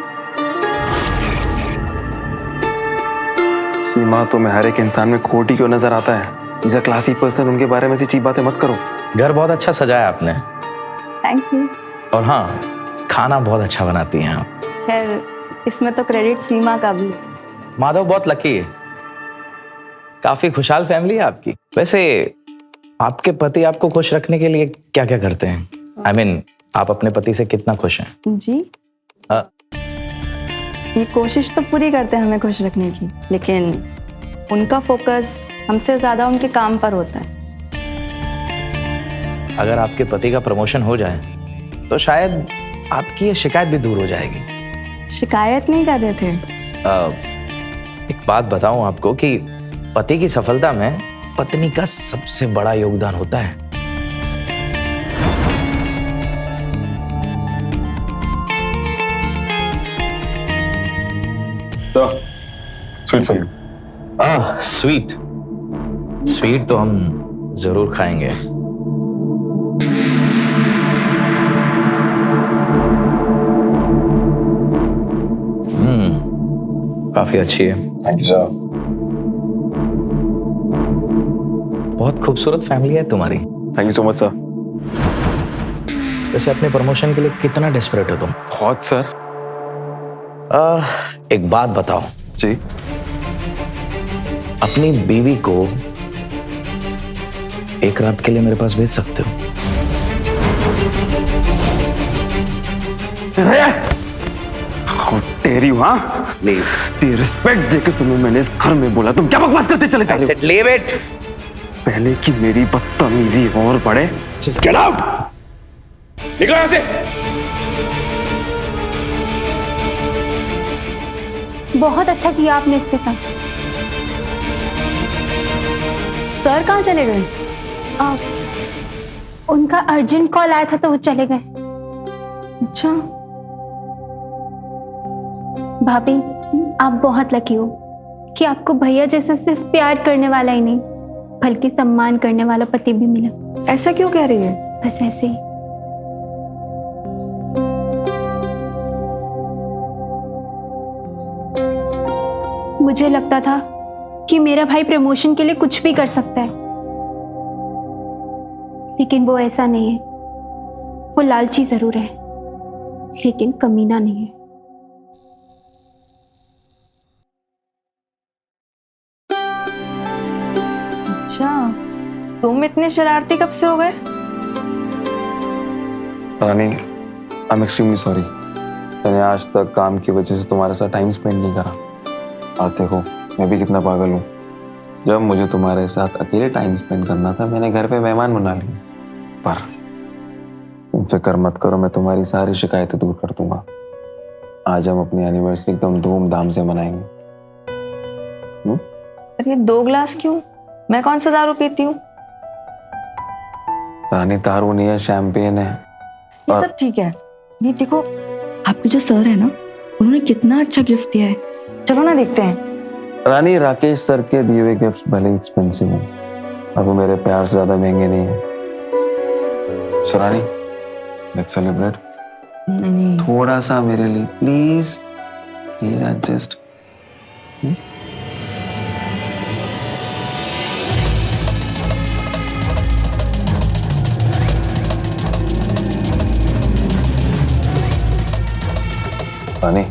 सीमा तुम्हें हर एक इंसान में खोट ही क्यों नजर आता है? इज अ क्लासी पर्सन, उनके बारे में ऐसी चीप बातें मत करो। घर बहुत अच्छा सजाया आपने। Thank you. और हाँ, खाना बहुत अच्छा बनाती हैं आप। खैर इसमें तो क्रेडिट सीमा का भी। माधव बहुत लकी है, काफी खुशहाल फैमिली है आपकी। वैसे आपके पति आपको खुश रखने के लिए क्या क्या करते हैं? I mean, आप अपने पति से कितना खुश हैं? जी ये कोशिश तो पूरी करते हैं हमें खुश रखने की, लेकिन उनका फोकस हमसे ज्यादा उनके काम पर होता है। अगर आपके पति का प्रमोशन हो जाए तो शायद आपकी ये शिकायत भी दूर हो जाएगी। शिकायत नहीं कर रहे थे। एक बात बताऊं आपको कि पति की सफलता में पत्नी का सबसे बड़ा योगदान होता है। Sweet for you. Sweet sweet तो हम जरूर खाएंगे। काफी अच्छी है। Thank you sir. बहुत खूबसूरत फैमिली है तुम्हारी। Thank you so much sir. वैसे अपने प्रमोशन के लिए कितना डेस्परेट हो तुम? बहुत सर। एक बात बताओ जी। अपनी बीवी को एक रात के लिए मेरे पास भेज सकते हो? तेरी हाँ रिस्पेक्ट देके तुम्हें मैंने इस घर में बोला, तुम क्या बकवास करते चले जाते हो? Leave it. पहले कि मेरी बदतमीजी और बढ़े। गेट आउट, निकलो यहां से। बहुत अच्छा किया आपने इसके साथ। सर कहाँ चले गए? उनका अर्जेंट कॉल आया था तो वो चले गए। अच्छा। भाभी, आप बहुत लकी हो कि आपको भैया जैसा सिर्फ प्यार करने वाला ही नहीं बल्कि सम्मान करने वाला पति भी मिला। ऐसा क्यों कह रही है? बस ऐसे ही। मुझे लगता था कि मेरा भाई प्रमोशन के लिए कुछ भी कर सकता है, लेकिन वो ऐसा नहीं है। वो लालची जरूर है लेकिन कमीना नहीं है। अच्छा, तुम इतने शरारती कब से हो गए? रानी, आई एम एक्सट्रीमली सॉरी। मैंने आज तक काम की वजह से तुम्हारे साथ टाइम स्पेंड नहीं करा। और देखो, मैं भी कितना पागल हूँ। जब मुझे तुम्हारे साथ अकेले टाइम स्पेंड करना था, मैंने घर पे मेहमान बुला लिए। पर तुम फिक्र मत करो, मैं तुम्हारी सारी शिकायतें दूर कर दूंगा। आज हम अपनी एनिवर्सरी एकदम धूमधाम से मनाएंगे। अरे 2 ग्लास क्यों? मैं कौन सा दारू पीती हूँ? रानी, दारू नहीं है, शैंपेन है। ये सब ठीक है। ये देखो, आपके जो सर है ना, उन्होंने कितना अच्छा गिफ्ट दिया है। चलो ना देखते हैं। रानी, राकेश सर के दिए हुए गिफ्ट्स भले एक्सपेंसिव हैं, और वो मेरे प्यार से ज्यादा महंगे नहीं है। सो रानी, लेट्स सेलिब्रेट। नहीं, थोड़ा सा मेरे लिए प्लीज, प्लीज एडजस्ट। रानी,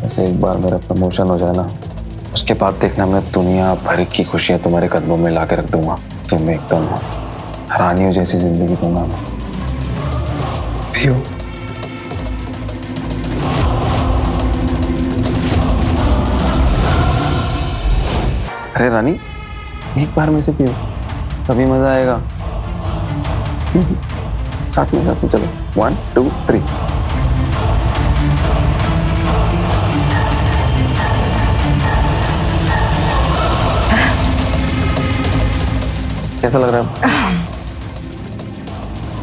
ऐसे एक बार मेरा प्रमोशन हो जाए ना, उसके बाद देखना मैं दुनिया भर की खुशियां तुम्हारे कदमों में ला के रख दूंगा। तुम्हें एकदम रानियों जैसी जिंदगी दूंगा मैं। पियो। अरे रानी, एक बार में से पियो, तभी मजा आएगा। साथ में चलो। 1 2 3। कैसा लग रहा है?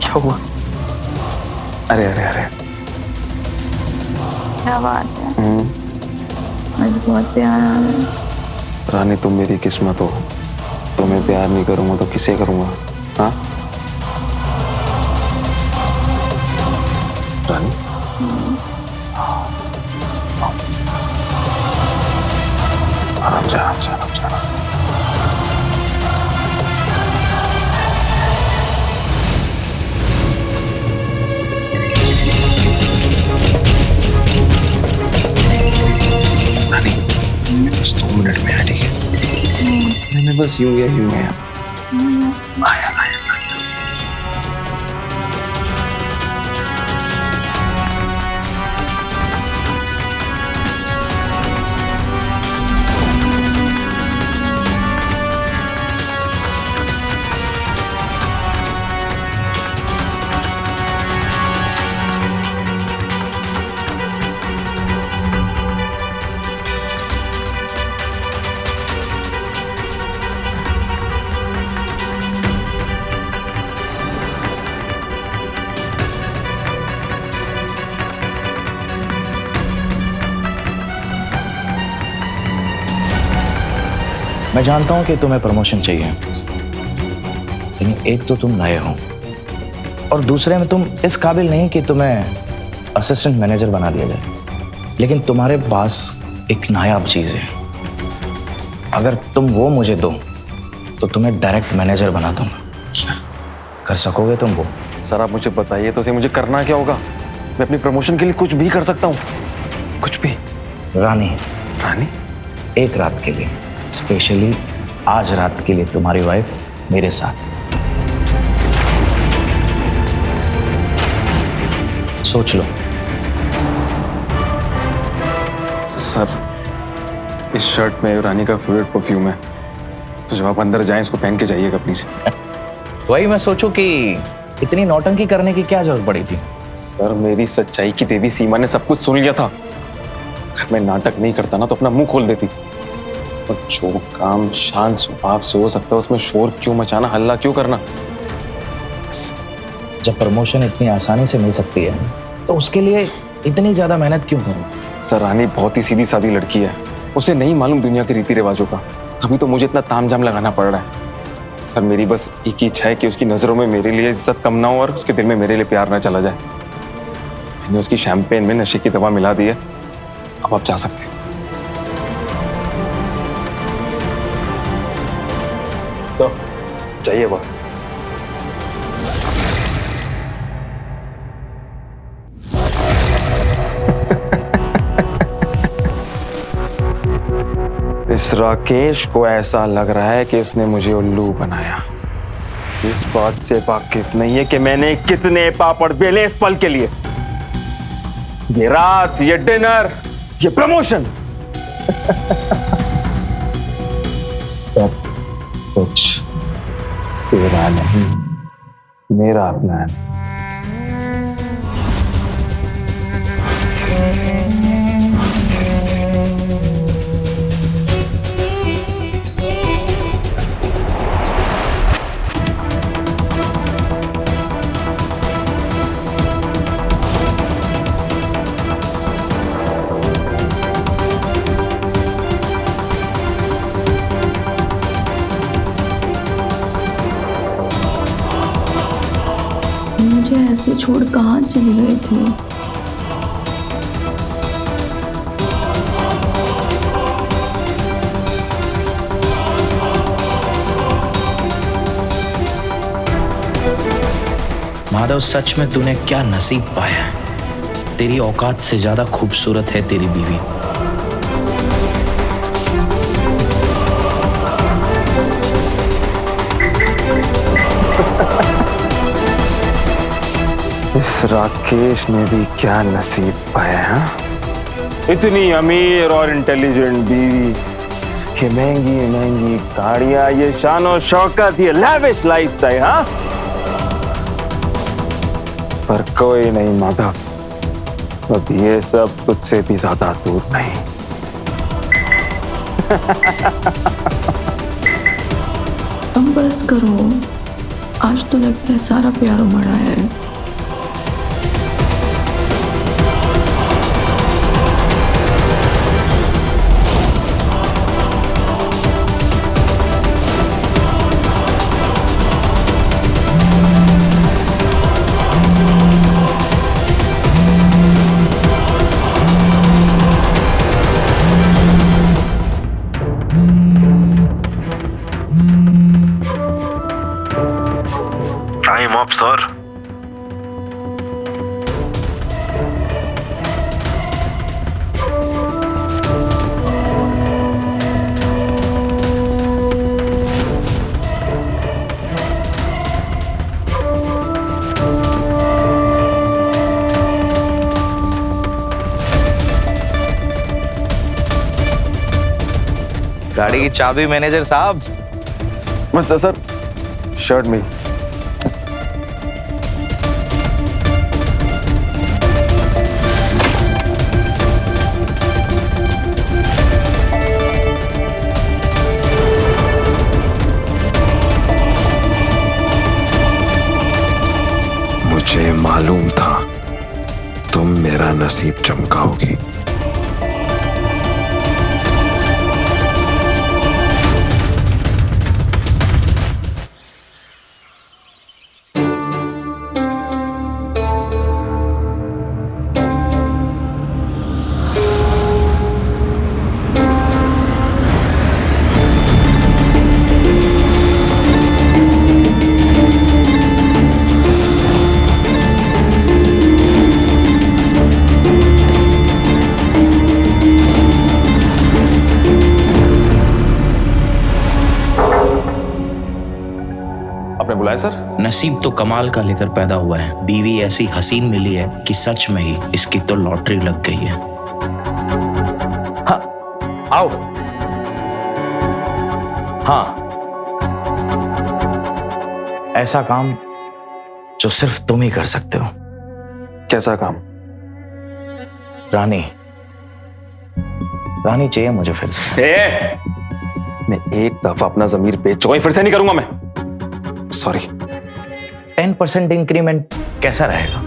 क्या हुआ? अरे अरे अरे, क्या बात है? आज बहुत प्यार आ रहा है। रानी, तुम मेरी किस्मत हो। तुम्हें प्यार नहीं करूंगा तो किसे करूंगा? हाँ रानी, आराम से आराम से आराम से। बस 2 मिनट में है, ठीक है? मैंने बस यूं गया आया आया। मैं जानता हूं कि तुम्हें प्रमोशन चाहिए, लेकिन एक तो तुम नए हो और दूसरे में तुम इस काबिल नहीं कि तुम्हें असिस्टेंट मैनेजर बना दिया जाए। लेकिन तुम्हारे पास एक नायाब चीज है, अगर तुम वो मुझे दो तो तुम्हें डायरेक्ट मैनेजर बना दूंगा। कर सकोगे तुम वो? सर आप मुझे बताइए तो सही, मुझे करना क्या होगा? मैं अपनी प्रमोशन के लिए कुछ भी कर सकता हूँ, कुछ भी। रानी, रानी? एक रात के लिए, स्पेशली आज रात के लिए तुम्हारी वाइफ मेरे साथ। सोच लो। सर इस शर्ट में रानी का फेवरेट परफ्यूम है, तो जब आप अंदर जाएं इसको पहन के जाइएगा अपनी से। वही मैं सोचूं कि इतनी नौटंकी करने की क्या जरूरत पड़ी थी। सर मेरी सच्चाई की देवी सीमा ने सब कुछ सुन लिया था। अगर मैं नाटक नहीं करता ना तो अपना मुंह खोल देती। और जो काम शांत स्वभाव से हो सकता है उसमें शोर क्यों मचाना, हल्ला क्यों करना? जब प्रमोशन इतनी आसानी से मिल सकती है तो उसके लिए इतनी ज्यादा मेहनत क्यों करूं? सर रानी बहुत ही सीधी सादी लड़की है, उसे नहीं मालूम दुनिया के रीति रिवाजों का, तभी तो मुझे इतना तामझाम लगाना पड़ रहा है। सर मेरी बस एक ही इच्छा है कि उसकी नजरों में मेरे लिए इज्जत कम ना हो और उसके दिल में मेरे लिए प्यार ना चला जाए। मैंने उसकी शैंपेन में नशे की दवा मिला दी है, अब आप जा सकते हैं। सर जाइए बाहर। इस राकेश को ऐसा लग रहा है कि उसने मुझे उल्लू बनाया। इस बात से वाकिफ नहीं है कि मैंने कितने पापड़ बेले इस पल के लिए। ये रात, ये डिनर, ये प्रमोशन, सब कुछ तेरा नहीं, मेरा प्लान। मुझे ऐसे छोड़ कहाँ चले गए थे? माधव, सच में तूने क्या नसीब पाया है। तेरी औकात से ज्यादा खूबसूरत है तेरी बीवी। इस राकेश ने भी क्या नसीब पाया है? इतनी अमीर और इंटेलिजेंट बीवी, ये महंगी महंगी गाड़ियां, ये शान और शौकत, ये लैविश लाइफस्टाइल। हाँ, पर कोई नहीं माधव, अब ये सब तुझसे भी ज्यादा दूर नहीं। अब बस करो, आज तो लगता है सारा प्यार उमड़ा है। Time up sir. गाड़ी की चाबी मैनेजर साहब। बस सर, शर्ट में। मुझे मालूम था तुम मेरा नसीब चमकाओगी। नसीब तो कमाल का लेकर पैदा हुआ है। बीवी ऐसी हसीन मिली है कि सच में ही इसकी तो लॉटरी लग गई है। हाँ, आओ। हाँ, ऐसा काम जो सिर्फ तुम ही कर सकते हो। कैसा काम? रानी चाहिए मुझे फिर से। मैं एक दफा अपना जमीर बेच चुका हूं, फिर से नहीं करूंगा मैं। सॉरी। 10% इंक्रीमेंट कैसा रहेगा?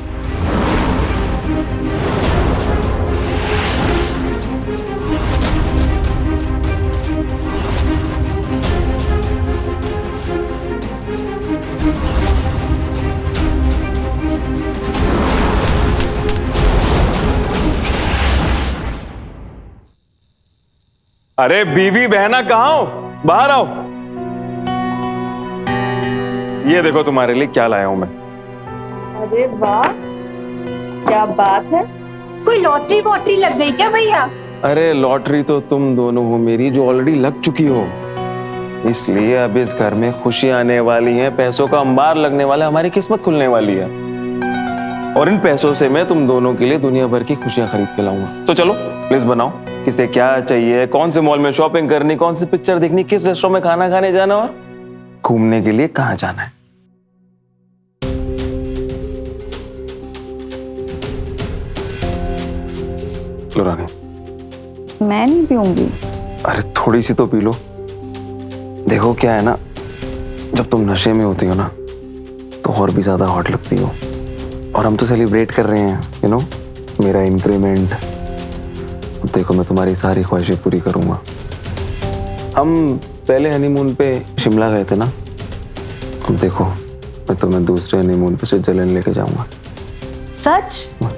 अरे बीवी बहना कहाँ हो? बाहर आओ। ये देखो तुम्हारे लिए क्या लाया हूं मैं। अरे वाह, क्या बात है। कोई लॉटरी वॉटरी लग गई क्या भैया? अरे लॉटरी तो तुम दोनों हो मेरी, जो ऑलरेडी लग चुकी हो। इसलिए अब इस घर में खुशी आने वाली है, पैसों का अंबार लगने वाला है, हमारी किस्मत खुलने वाली है। और इन पैसों से मैं तुम दोनों के लिए दुनिया भर की खुशियां खरीद के लाऊंगा। तो चलो लिस्ट बनाओ, किसे क्या चाहिए, कौन से मॉल में शॉपिंग करनी, कौन सी पिक्चर देखनी, किस रेस्टोरेंट में खाना खाने जाना और घूमने के लिए कहां जाना है। लो रानी। मैं नहीं पीऊंगी। अरे थोड़ी सी तो पी लो। देखो क्या है ना, जब तुम नशे में होती हो ना तो और भी ज्यादा हॉट लगती हो। और हम तो सेलिब्रेट कर रहे हैं, यू नो, मेरा इंक्रीमेंट। देखो मैं तुम्हारी सारी ख्वाहिशें पूरी करूंगा। हम पहले हनीमून पे शिमला गए थे ना, अब देखो मैं तुम्हें दूसरे हनीमून पे स्विट्जरलैंड लेके जाऊंगा। सच? मुझ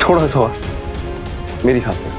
थोड़ा सा मेरी खातिर।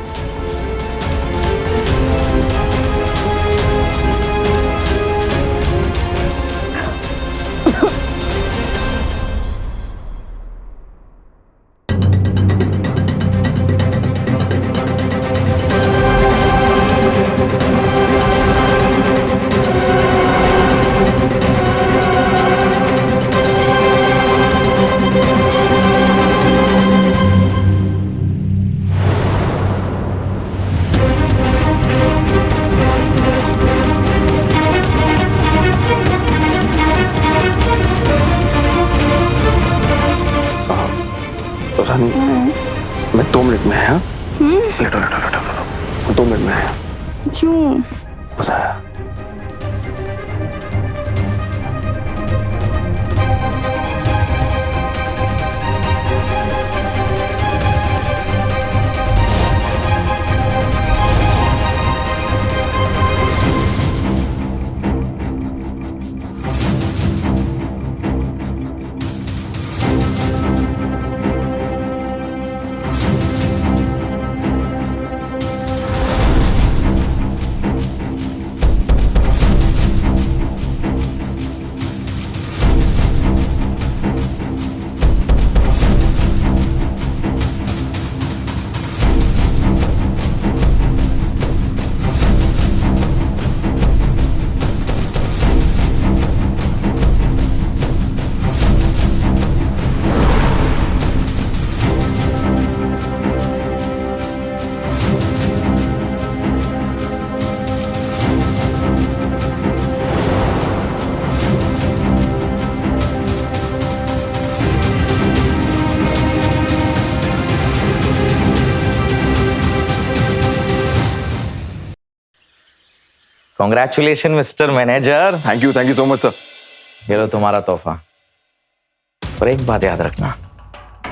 रानी मैं 2 मिनट में है। हाँ लेटो लेटो लेटो लेटो, 2 मिनट में है। क्यों? बताया। Congratulation mister manager. Thank you so much sir. ये लो तुम्हारा तोहफा। और एक बात याद रखना,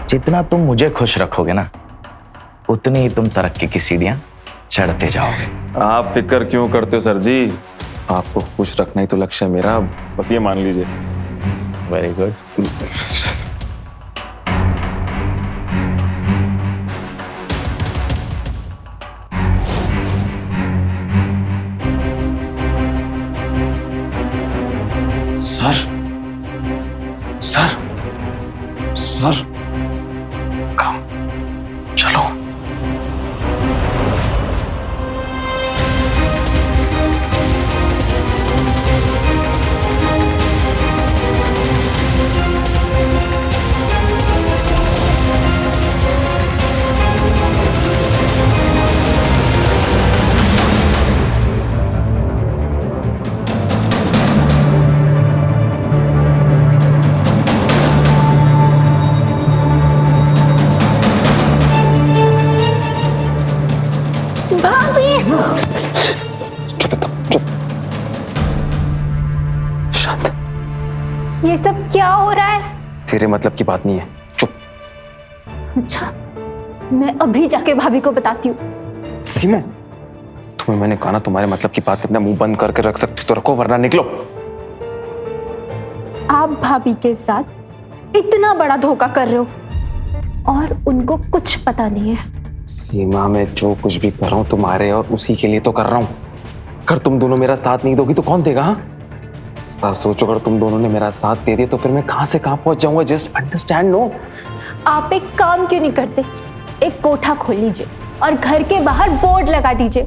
जितना तुम मुझे खुश रखोगे ना उतनी ही तुम तरक्की की सीढ़ियां चढ़ते जाओगे। आप फिक्र क्यों करते हो सर जी, आपको खुश रखना ही तो लक्ष्य है मेरा, बस ये मान लीजिए। Very good. Sir sir sir come चलो। ये सब क्या हो रहा है? तेरे मतलब की बात नहीं है, चुप। अच्छा, मैं अभी जाके भाभी को बताती हूँ। सीमा, तुम्हें मैंने कहा ना तुम्हारे मतलब की बात अपना मुंह बंद करके रख सकती तो रखो, वरना निकलो। आप भाभी के साथ इतना बड़ा धोखा कर रहे हो और उनको कुछ पता नहीं है। सीमा, मैं जो कुछ भी कर रहा हूँ तुम्हारे और उसी के लिए तो कर रहा हूँ। अगर तुम दोनों मेरा साथ नहीं दोगी तो कौन देगा? हाँ, सोचो अगर तुम दोनों ने मेरा साथ दे दिया तो फिर मैं कहां से कहां पहुंच जाऊंगा। Just understand. नो, आप एक काम क्यों नहीं करते? एक कोठा खोल लीजिए और घर के बाहर बोर्ड लगा दीजिए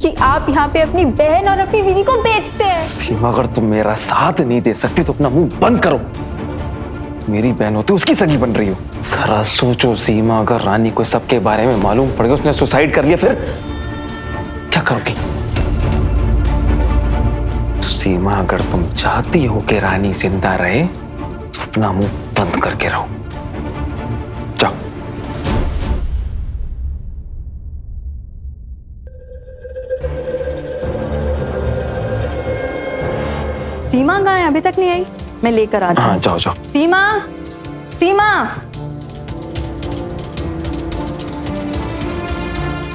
कि आप यहाँ पे अपनी बहन और अपनी बीवी को बेचते हैं। सीमा, अगर तुम मेरा साथ नहीं दे सकती तो अपना मुंह बंद करो। मेरी बहन होती उसकी सगी बन रही हो। जरा सोचो सीमा, अगर रानी को सबके बारे में मालूम पड़ गया, उसने सुसाइड कर लिया, फिर क्या करोगी? तो सीमा, अगर तुम चाहती हो कि रानी जिंदा रहे तो अपना मुंह बंद करके रहो। जाओ। सीमा कहाँ है? अभी तक नहीं आई। मैं लेकर आती हूँ। हाँ, जाओ जाओ। सीमा, सीमा,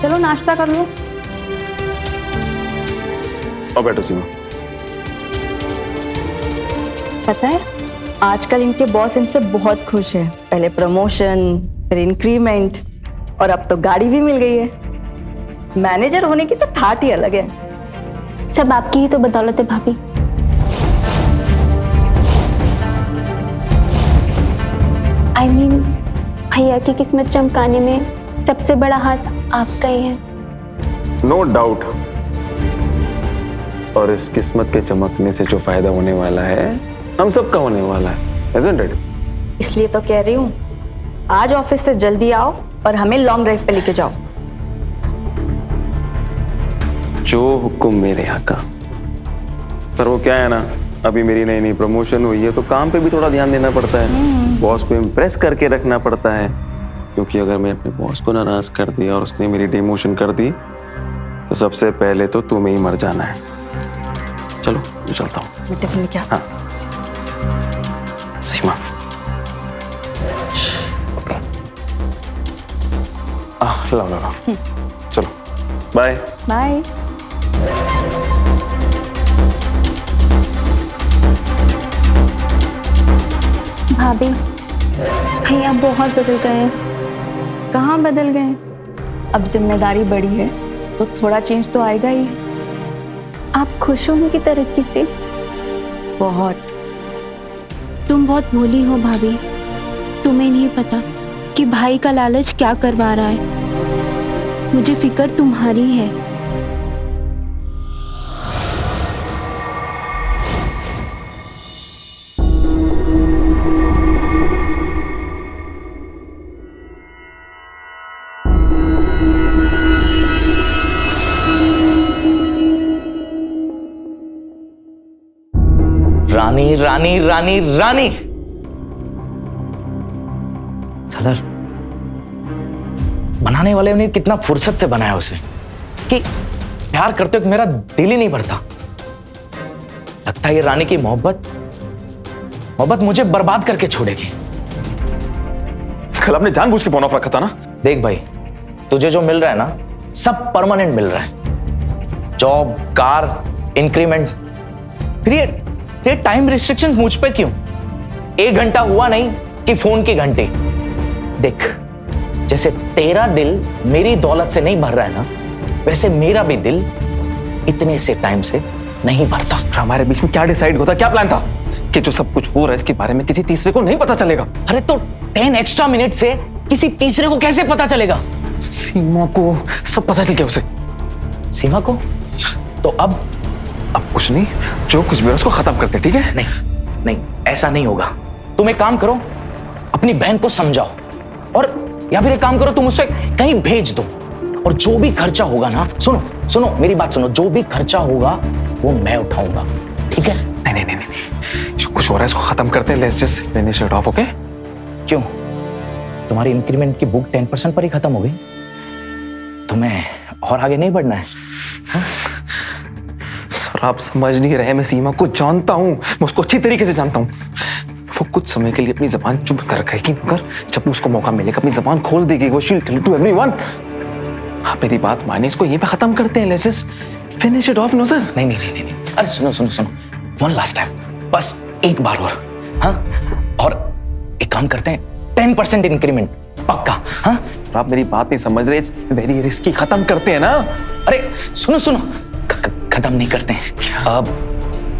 चलो नाश्ता कर लो। और बैठो सीमा। पता है, आजकल इनके बॉस इनसे बहुत खुश है। पहले प्रमोशन, फिर इंक्रीमेंट और अब तो गाड़ी भी मिल गई है। मैनेजर होने की तो ठाट ही अलग है। सब आपकी ही तो बदौलत है भाभी। I mean, भैया की किस्मत चमकाने में सबसे बड़ा हाथ आपका ही है। No doubt. और इस किस्मत के चमकने से जो फायदा होने वाला है हम सबका होने वाला है, isn't it? इसलिए तो कह रही हूँ, आज ऑफिस से जल्दी आओ और हमें लॉन्ग ड्राइव पे लेके जाओ। जो हुक्म मेरे आका। पर वो क्या है ना, अभी मेरी नई नई प्रमोशन हुई है तो काम पे भी थोड़ा ध्यान देना पड़ता है। बॉस को इम्प्रेस करके रखना पड़ता है, क्योंकि अगर मैं अपने बॉस को नाराज कर दिया और उसने मेरी डिमोशन कर दी तो सबसे पहले तो तुम्हें ही मर जाना है। चलो मैं चलता हूँ। मैं टिफिन लेके आता हूँ। हाँ सीमा, लाओ लाओ लाओ। चलो बाय बाय। भाभी, भैया बहुत बदल गए हैं। कहाँ बदल गए? अब जिम्मेदारी बढ़ी है तो थोड़ा चेंज तो आएगा ही। आप खुश हो उनकी तरक्की से? बहुत। तुम बहुत भोली हो भाभी। तुम्हें नहीं पता कि भाई का लालच क्या करवा रहा है। मुझे फिक्र तुम्हारी है। रानी रानी रानी रानी। साला बनाने वाले ने कितना फुर्सत से बनाया उसे कि प्यार करते वक्त मेरा दिल ही नहीं भरता। लगता है ये रानी की मोहब्बत मुझे बर्बाद करके छोड़ेगी। कल आपने जानबूझ के फोन ऑफ रखा था ना। देख भाई, तुझे जो मिल रहा है ना सब परमानेंट मिल रहा है। जॉब, कार, इंक्रीमेंट, फिर ये टाइम रिस्ट्रिक्शन मुझ पे क्यों? 1 घंटा हुआ नहीं कि फोन के घंटे। देख, जैसे तेरा दिल मेरी दौलत से नहीं भर रहा है ना, वैसे मेरा भी दिल इतने से टाइम से नहीं भरता। हमारे बीच में क्या डिसाइड होता, क्या प्लान था कि जो सब कुछ हो रहा है इसके बारे में किसी तीसरे को नहीं पता चलेगा? अरे तो 10 एक्स्ट्रा मिनट से किसी तीसरे को कैसे पता चलेगा? सीमा को सब पता चल गया उसे। सीमा को? तो अब कुछ नहीं, जो कुछ भी है उसको खत्म करते, ठीक है? नहीं, ऐसा नहीं होगा। तुम एक काम करो, अपनी बहन को समझाओ, और या फिर एक काम करो, तुम उसे कहीं भेज दो, और जो भी खर्चा होगा ना, सुनो मेरी बात सुनो, जो भी खर्चा होगा वो मैं उठाऊंगा, ठीक है? नहीं, जो कुछ हो रहा है इसको खत्म करते हैं। Let's just finish it of, okay? क्यों? तुम्हारी इंक्रीमेंट की बुक 10% पर ही खत्म हो गई? तुम्हें और आगे नहीं बढ़ना है? सर आप समझ नहीं रहे, मैं सीमा को जानता हूं, मैं उसको अच्छी तरीके से जानता हूं। वो कुछ समय के लिए अपनी जबान चुप कर रखेगी, मगर जब उसको मौका मिलेगा अपनी जबान खोल देगी। वो शील टेल टू एवरीवन। आप मेरी बात मानिए, इसको यहीं पे खत्म करते हैं। Let's just finish it off. No sir. नहीं, अरे सुनो, वन लास्ट टाइम, बस एक बार और, हाँ? और एक काम करते हैं, 10% इंक्रीमेंट पक्का, हाँ? आप मेरी बात नहीं समझ रहे, वेरी रिस्की। खत्म करते हैं ना? अरे सुनो, खत्म नहीं करते हैं। अब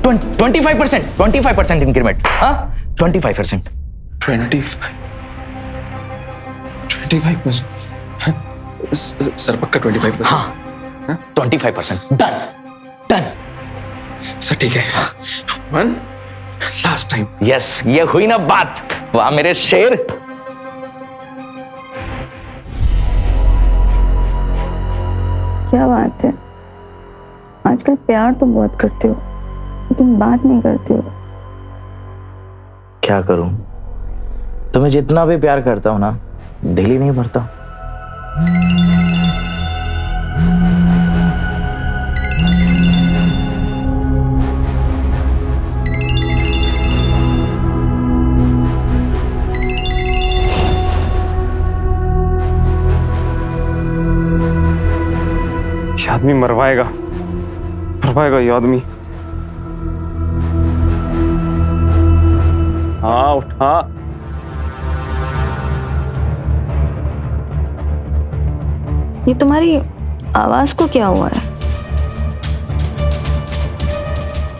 25% इंक्रीमेंट, हाँ? 25%। 25%? सर पक्का 25%? हाँ, 25%। डन। सर ठीक है। One last time. यस, ये हुई ना बात। वाह मेरे शेर। क्या बात है, आजकल प्यार तो बहुत करते हो लेकिन बात नहीं करते हो। क्या करूं, तुम्हें जितना भी प्यार करता हूं ना, दिल ही नहीं भरता। ये आदमी मरवाएगा ये आदमी। हाँ उठा। ये तुम्हारी आवाज को क्या हुआ है?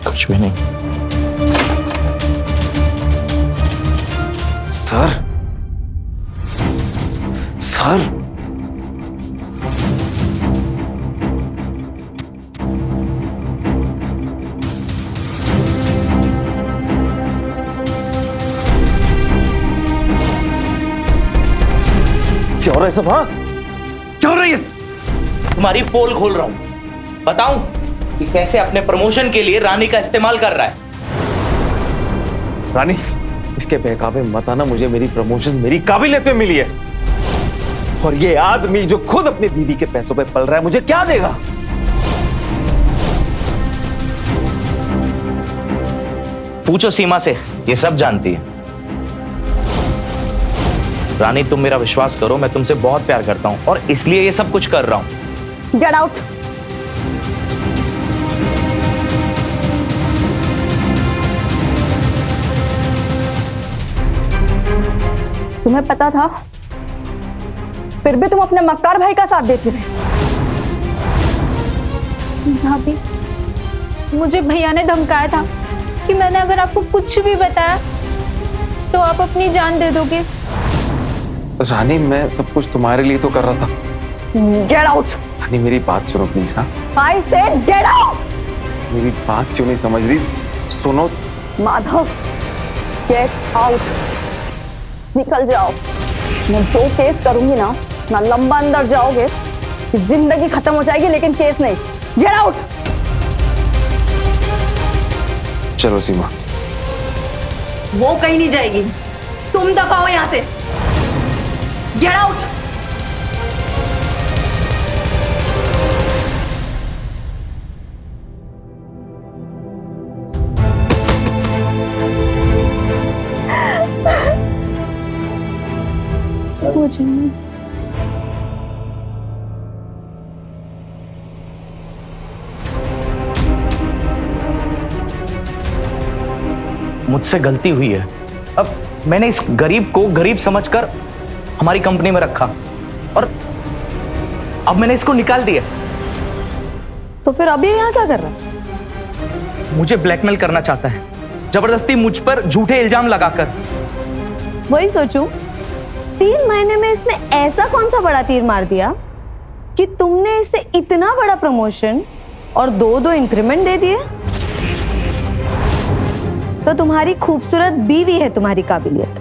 कुछ भी नहीं। सर क्या हो रहा है सब? हाँ क्या हो रही है? तुम्हारी पोल खोल रहा हूं, बताऊं कि कैसे अपने प्रमोशन के लिए रानी का इस्तेमाल कर रहा है। रानी, इसके बहकावे मत आना। मुझे मेरी प्रमोशन मेरी काबिलियत पे मिली है, और ये आदमी जो खुद अपनी बीवी के पैसों पे पल रहा है मुझे क्या देगा? पूछो सीमा से, ये सब जानती है। रानी तुम मेरा विश्वास करो, मैं तुमसे बहुत प्यार करता हूं और इसलिए ये सब कुछ कर रहा हूं। Get out. तुम्हें पता था, फिर भी तुम अपने मक्कार भाई का साथ देते रहे। भाभी, मुझे भैया ने धमकाया था कि मैंने अगर आपको कुछ भी बताया तो आप अपनी जान दे दोगे। रानी, मैं सब कुछ तुम्हारे लिए तो कर रहा था। Get out. रानी मेरी बात सुनो प्लीज। हाँ, आई सेड गेट आउट। मेरी बात क्यों नहीं समझ रही? सुनो माधव, गेट आउट। निकल जाओ। मैं जो केस करूंगी ना लंबा अंदर जाओगे, जिंदगी खत्म हो जाएगी लेकिन केस नहीं। Get out. चलो सीमा। वो कहीं नहीं जाएगी, तुम दबाओ यहां से। Get out. मुझसे गलती हुई है। अब मैंने इस गरीब को गरीब समझकर हमारी कंपनी में रखा और अब मैंने इसको निकाल दिया। तो फिर अभी यहाँ क्या कर रहा है? मुझे ब्लैकमेल करना चाहता है, जबरदस्ती मुझ पर झूठे इल्जाम लगाकर। वही सोचूं, 3 महीने में इसने ऐसा कौन सा बड़ा तीर मार दिया कि तुमने इसे इतना बड़ा प्रमोशन और 2-2 इंक्रीमेंट दे दिए। तो तुम्हारी खूबसूरत बीवी है तुम्हारी काबिलियत।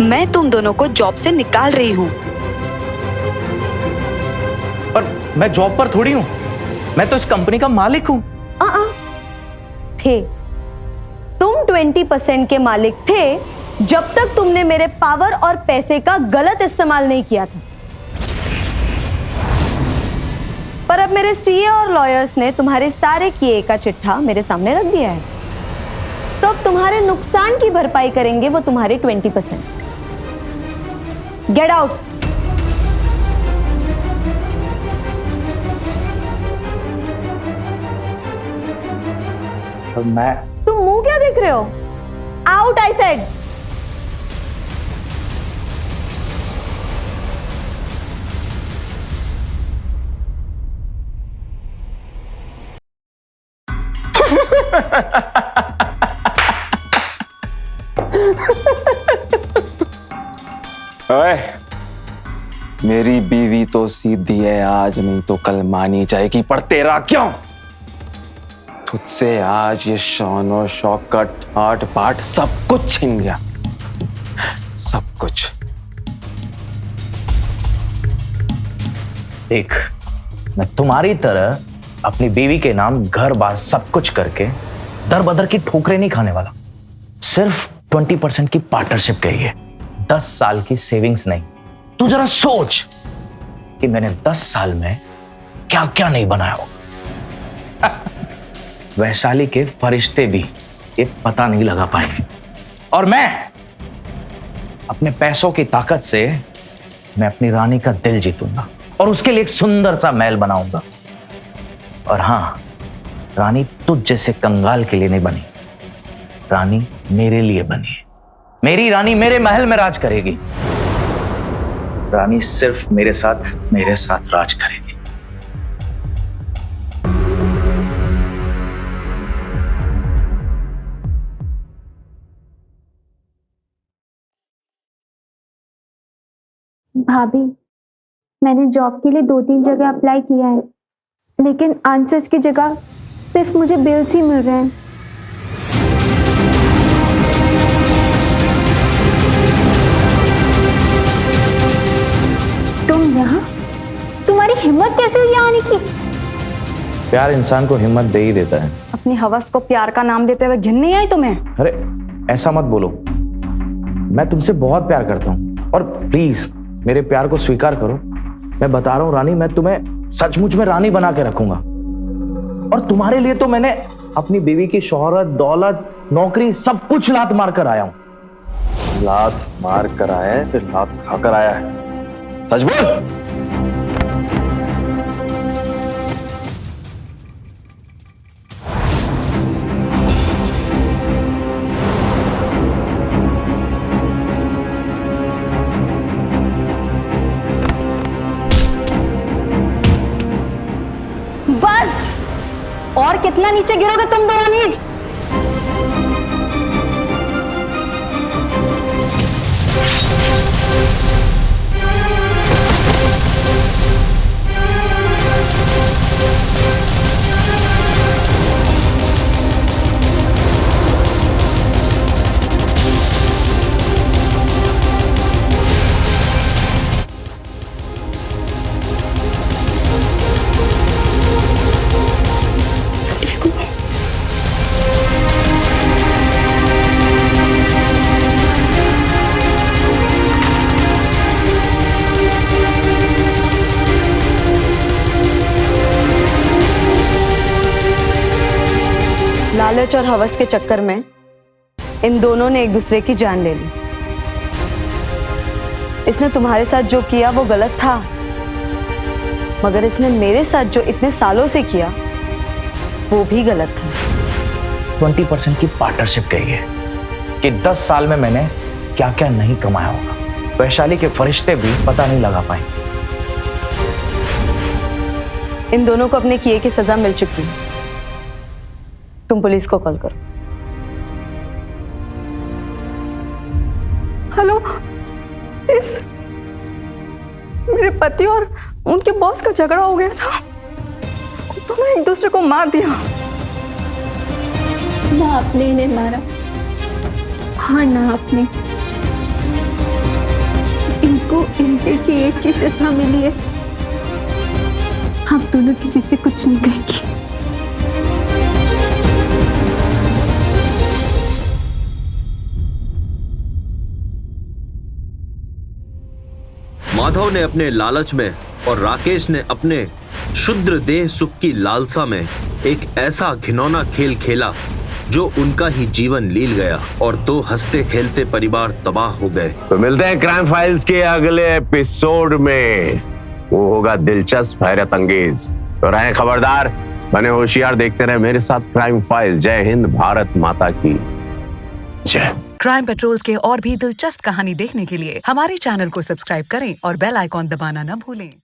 मैं तुम दोनों को जॉब से निकाल रही हूँ। पर मैं जॉब पर थोड़ी हूं, मैं तो इस कंपनी का मालिक हूं। थे तुम 20% के मालिक थे जब तक तुमने मेरे पावर और पैसे का गलत इस्तेमाल नहीं किया था। पर अब मेरे सीए और लॉयर्स ने तुम्हारे सारे किए का चिट्ठा मेरे सामने रख दिया है, तो अब तुम्हारे नुकसान की भरपाई करेंगे वो तुम्हारे 20%। Get out. तुम मुंह क्या देख रहे हो? Out I said. ओए, मेरी बीवी तो सीधी है, आज नहीं तो कल मानी जाएगी, पर तेरा क्यों? तुझसे आज ये शान और शौकत, ठाट बाट सब कुछ छिन गया, सब कुछ। देख, मैं तुम्हारी तरह अपनी बीवी के नाम घर बार सब कुछ करके दर बदर की ठोकरें नहीं खाने वाला। सिर्फ 20% की पार्टनरशिप गई है, 10 साल की सेविंग्स नहीं। तू जरा सोच कि मैंने 10 साल में क्या क्या नहीं बनाया होगा। वैशाली के फरिश्ते भी ये पता नहीं लगा पाएंगे। और मैं अपने पैसों की ताकत से मैं अपनी रानी का दिल जीतूंगा और उसके लिए एक सुंदर सा महल बनाऊंगा। और हाँ, रानी तुझ जैसे कंगाल के लिए नहीं बनी, रानी मेरे लिए बनी है। मेरी रानी मेरे महल में राज करेगी। रानी सिर्फ मेरे साथ राज करेगी। भाभी, मैंने जॉब के लिए 2-3 जगह अप्लाई किया है, लेकिन आंसर्स की जगह सिर्फ मुझे बिल्स ही मिल रहे हैं। तुम यहाँ? तुम्हारी हिम्मत कैसे हुई यहाँ आने की? प्यार इंसान को हिम्मत दे ही देता है। अपनी हवस को प्यार का नाम देते हुए घिन नहीं आई तुम्हें? अरे ऐसा मत बोलो, मैं तुमसे बहुत प्यार करता हूँ और प्लीज मेरे प्यार को स्वीकार करो। मैं बता रहा हूँ रानी, मैं तुम्हें सचमुच में रानी बना के रखूंगा। और तुम्हारे लिए तो मैंने अपनी बीवी की शोहरत, दौलत, नौकरी सब कुछ लात मार कर आया हूं। लात मार कर आया है, फिर लात खाकर आया है। सच बोल। और कितना नीचे गिरोगे तुम दोनों नीच? लालच और हवस के चक्कर में इन दोनों ने एक दूसरे की जान ले ली। इसने तुम्हारे साथ जो किया वो गलत था, मगर इसने मेरे साथ जो इतने सालों से किया वो भी गलत था। 20% की पार्टनरशिप कही है कि 10 साल में मैंने क्या क्या नहीं कमाया होगा। वैशाली के फरिश्ते भी पता नहीं लगा पाए। इन दोनों को अपने किए की सजा मिल चुकी है। तुम पुलिस को कॉल करो। हेलो, मेरे पति और उनके बॉस का झगड़ा हो गया था। दोनों एक दूसरे को मार दिया। ना आपने इन्हें मारा, हाँ ना आपने। इनको इनके की एक की सजा मिली है। आप दोनों किसी से कुछ नहीं कहेंगे। माधव ने अपने लालच में और राकेश ने अपने शुद्र देह सुख की लालसा में एक ऐसा घिनौना खेल खेला जो उनका ही जीवन लील गया और 2 हंसते खेलते परिवार तबाह हो गए। तो मिलते हैं क्राइम फाइल्स के अगले एपिसोड में। वो होगा दिलचस्प, हैरत अंगेज। तो रहे खबरदार, बने होशियार, देखते रहे मेरे साथ क्राइम फाइल। जय हिंद, भारत माता की जय। क्राइम पेट्रोल्स के और भी दिलचस्प कहानी देखने के लिए हमारे चैनल को सब्सक्राइब करें और बेल आइकॉन दबाना न भूलें।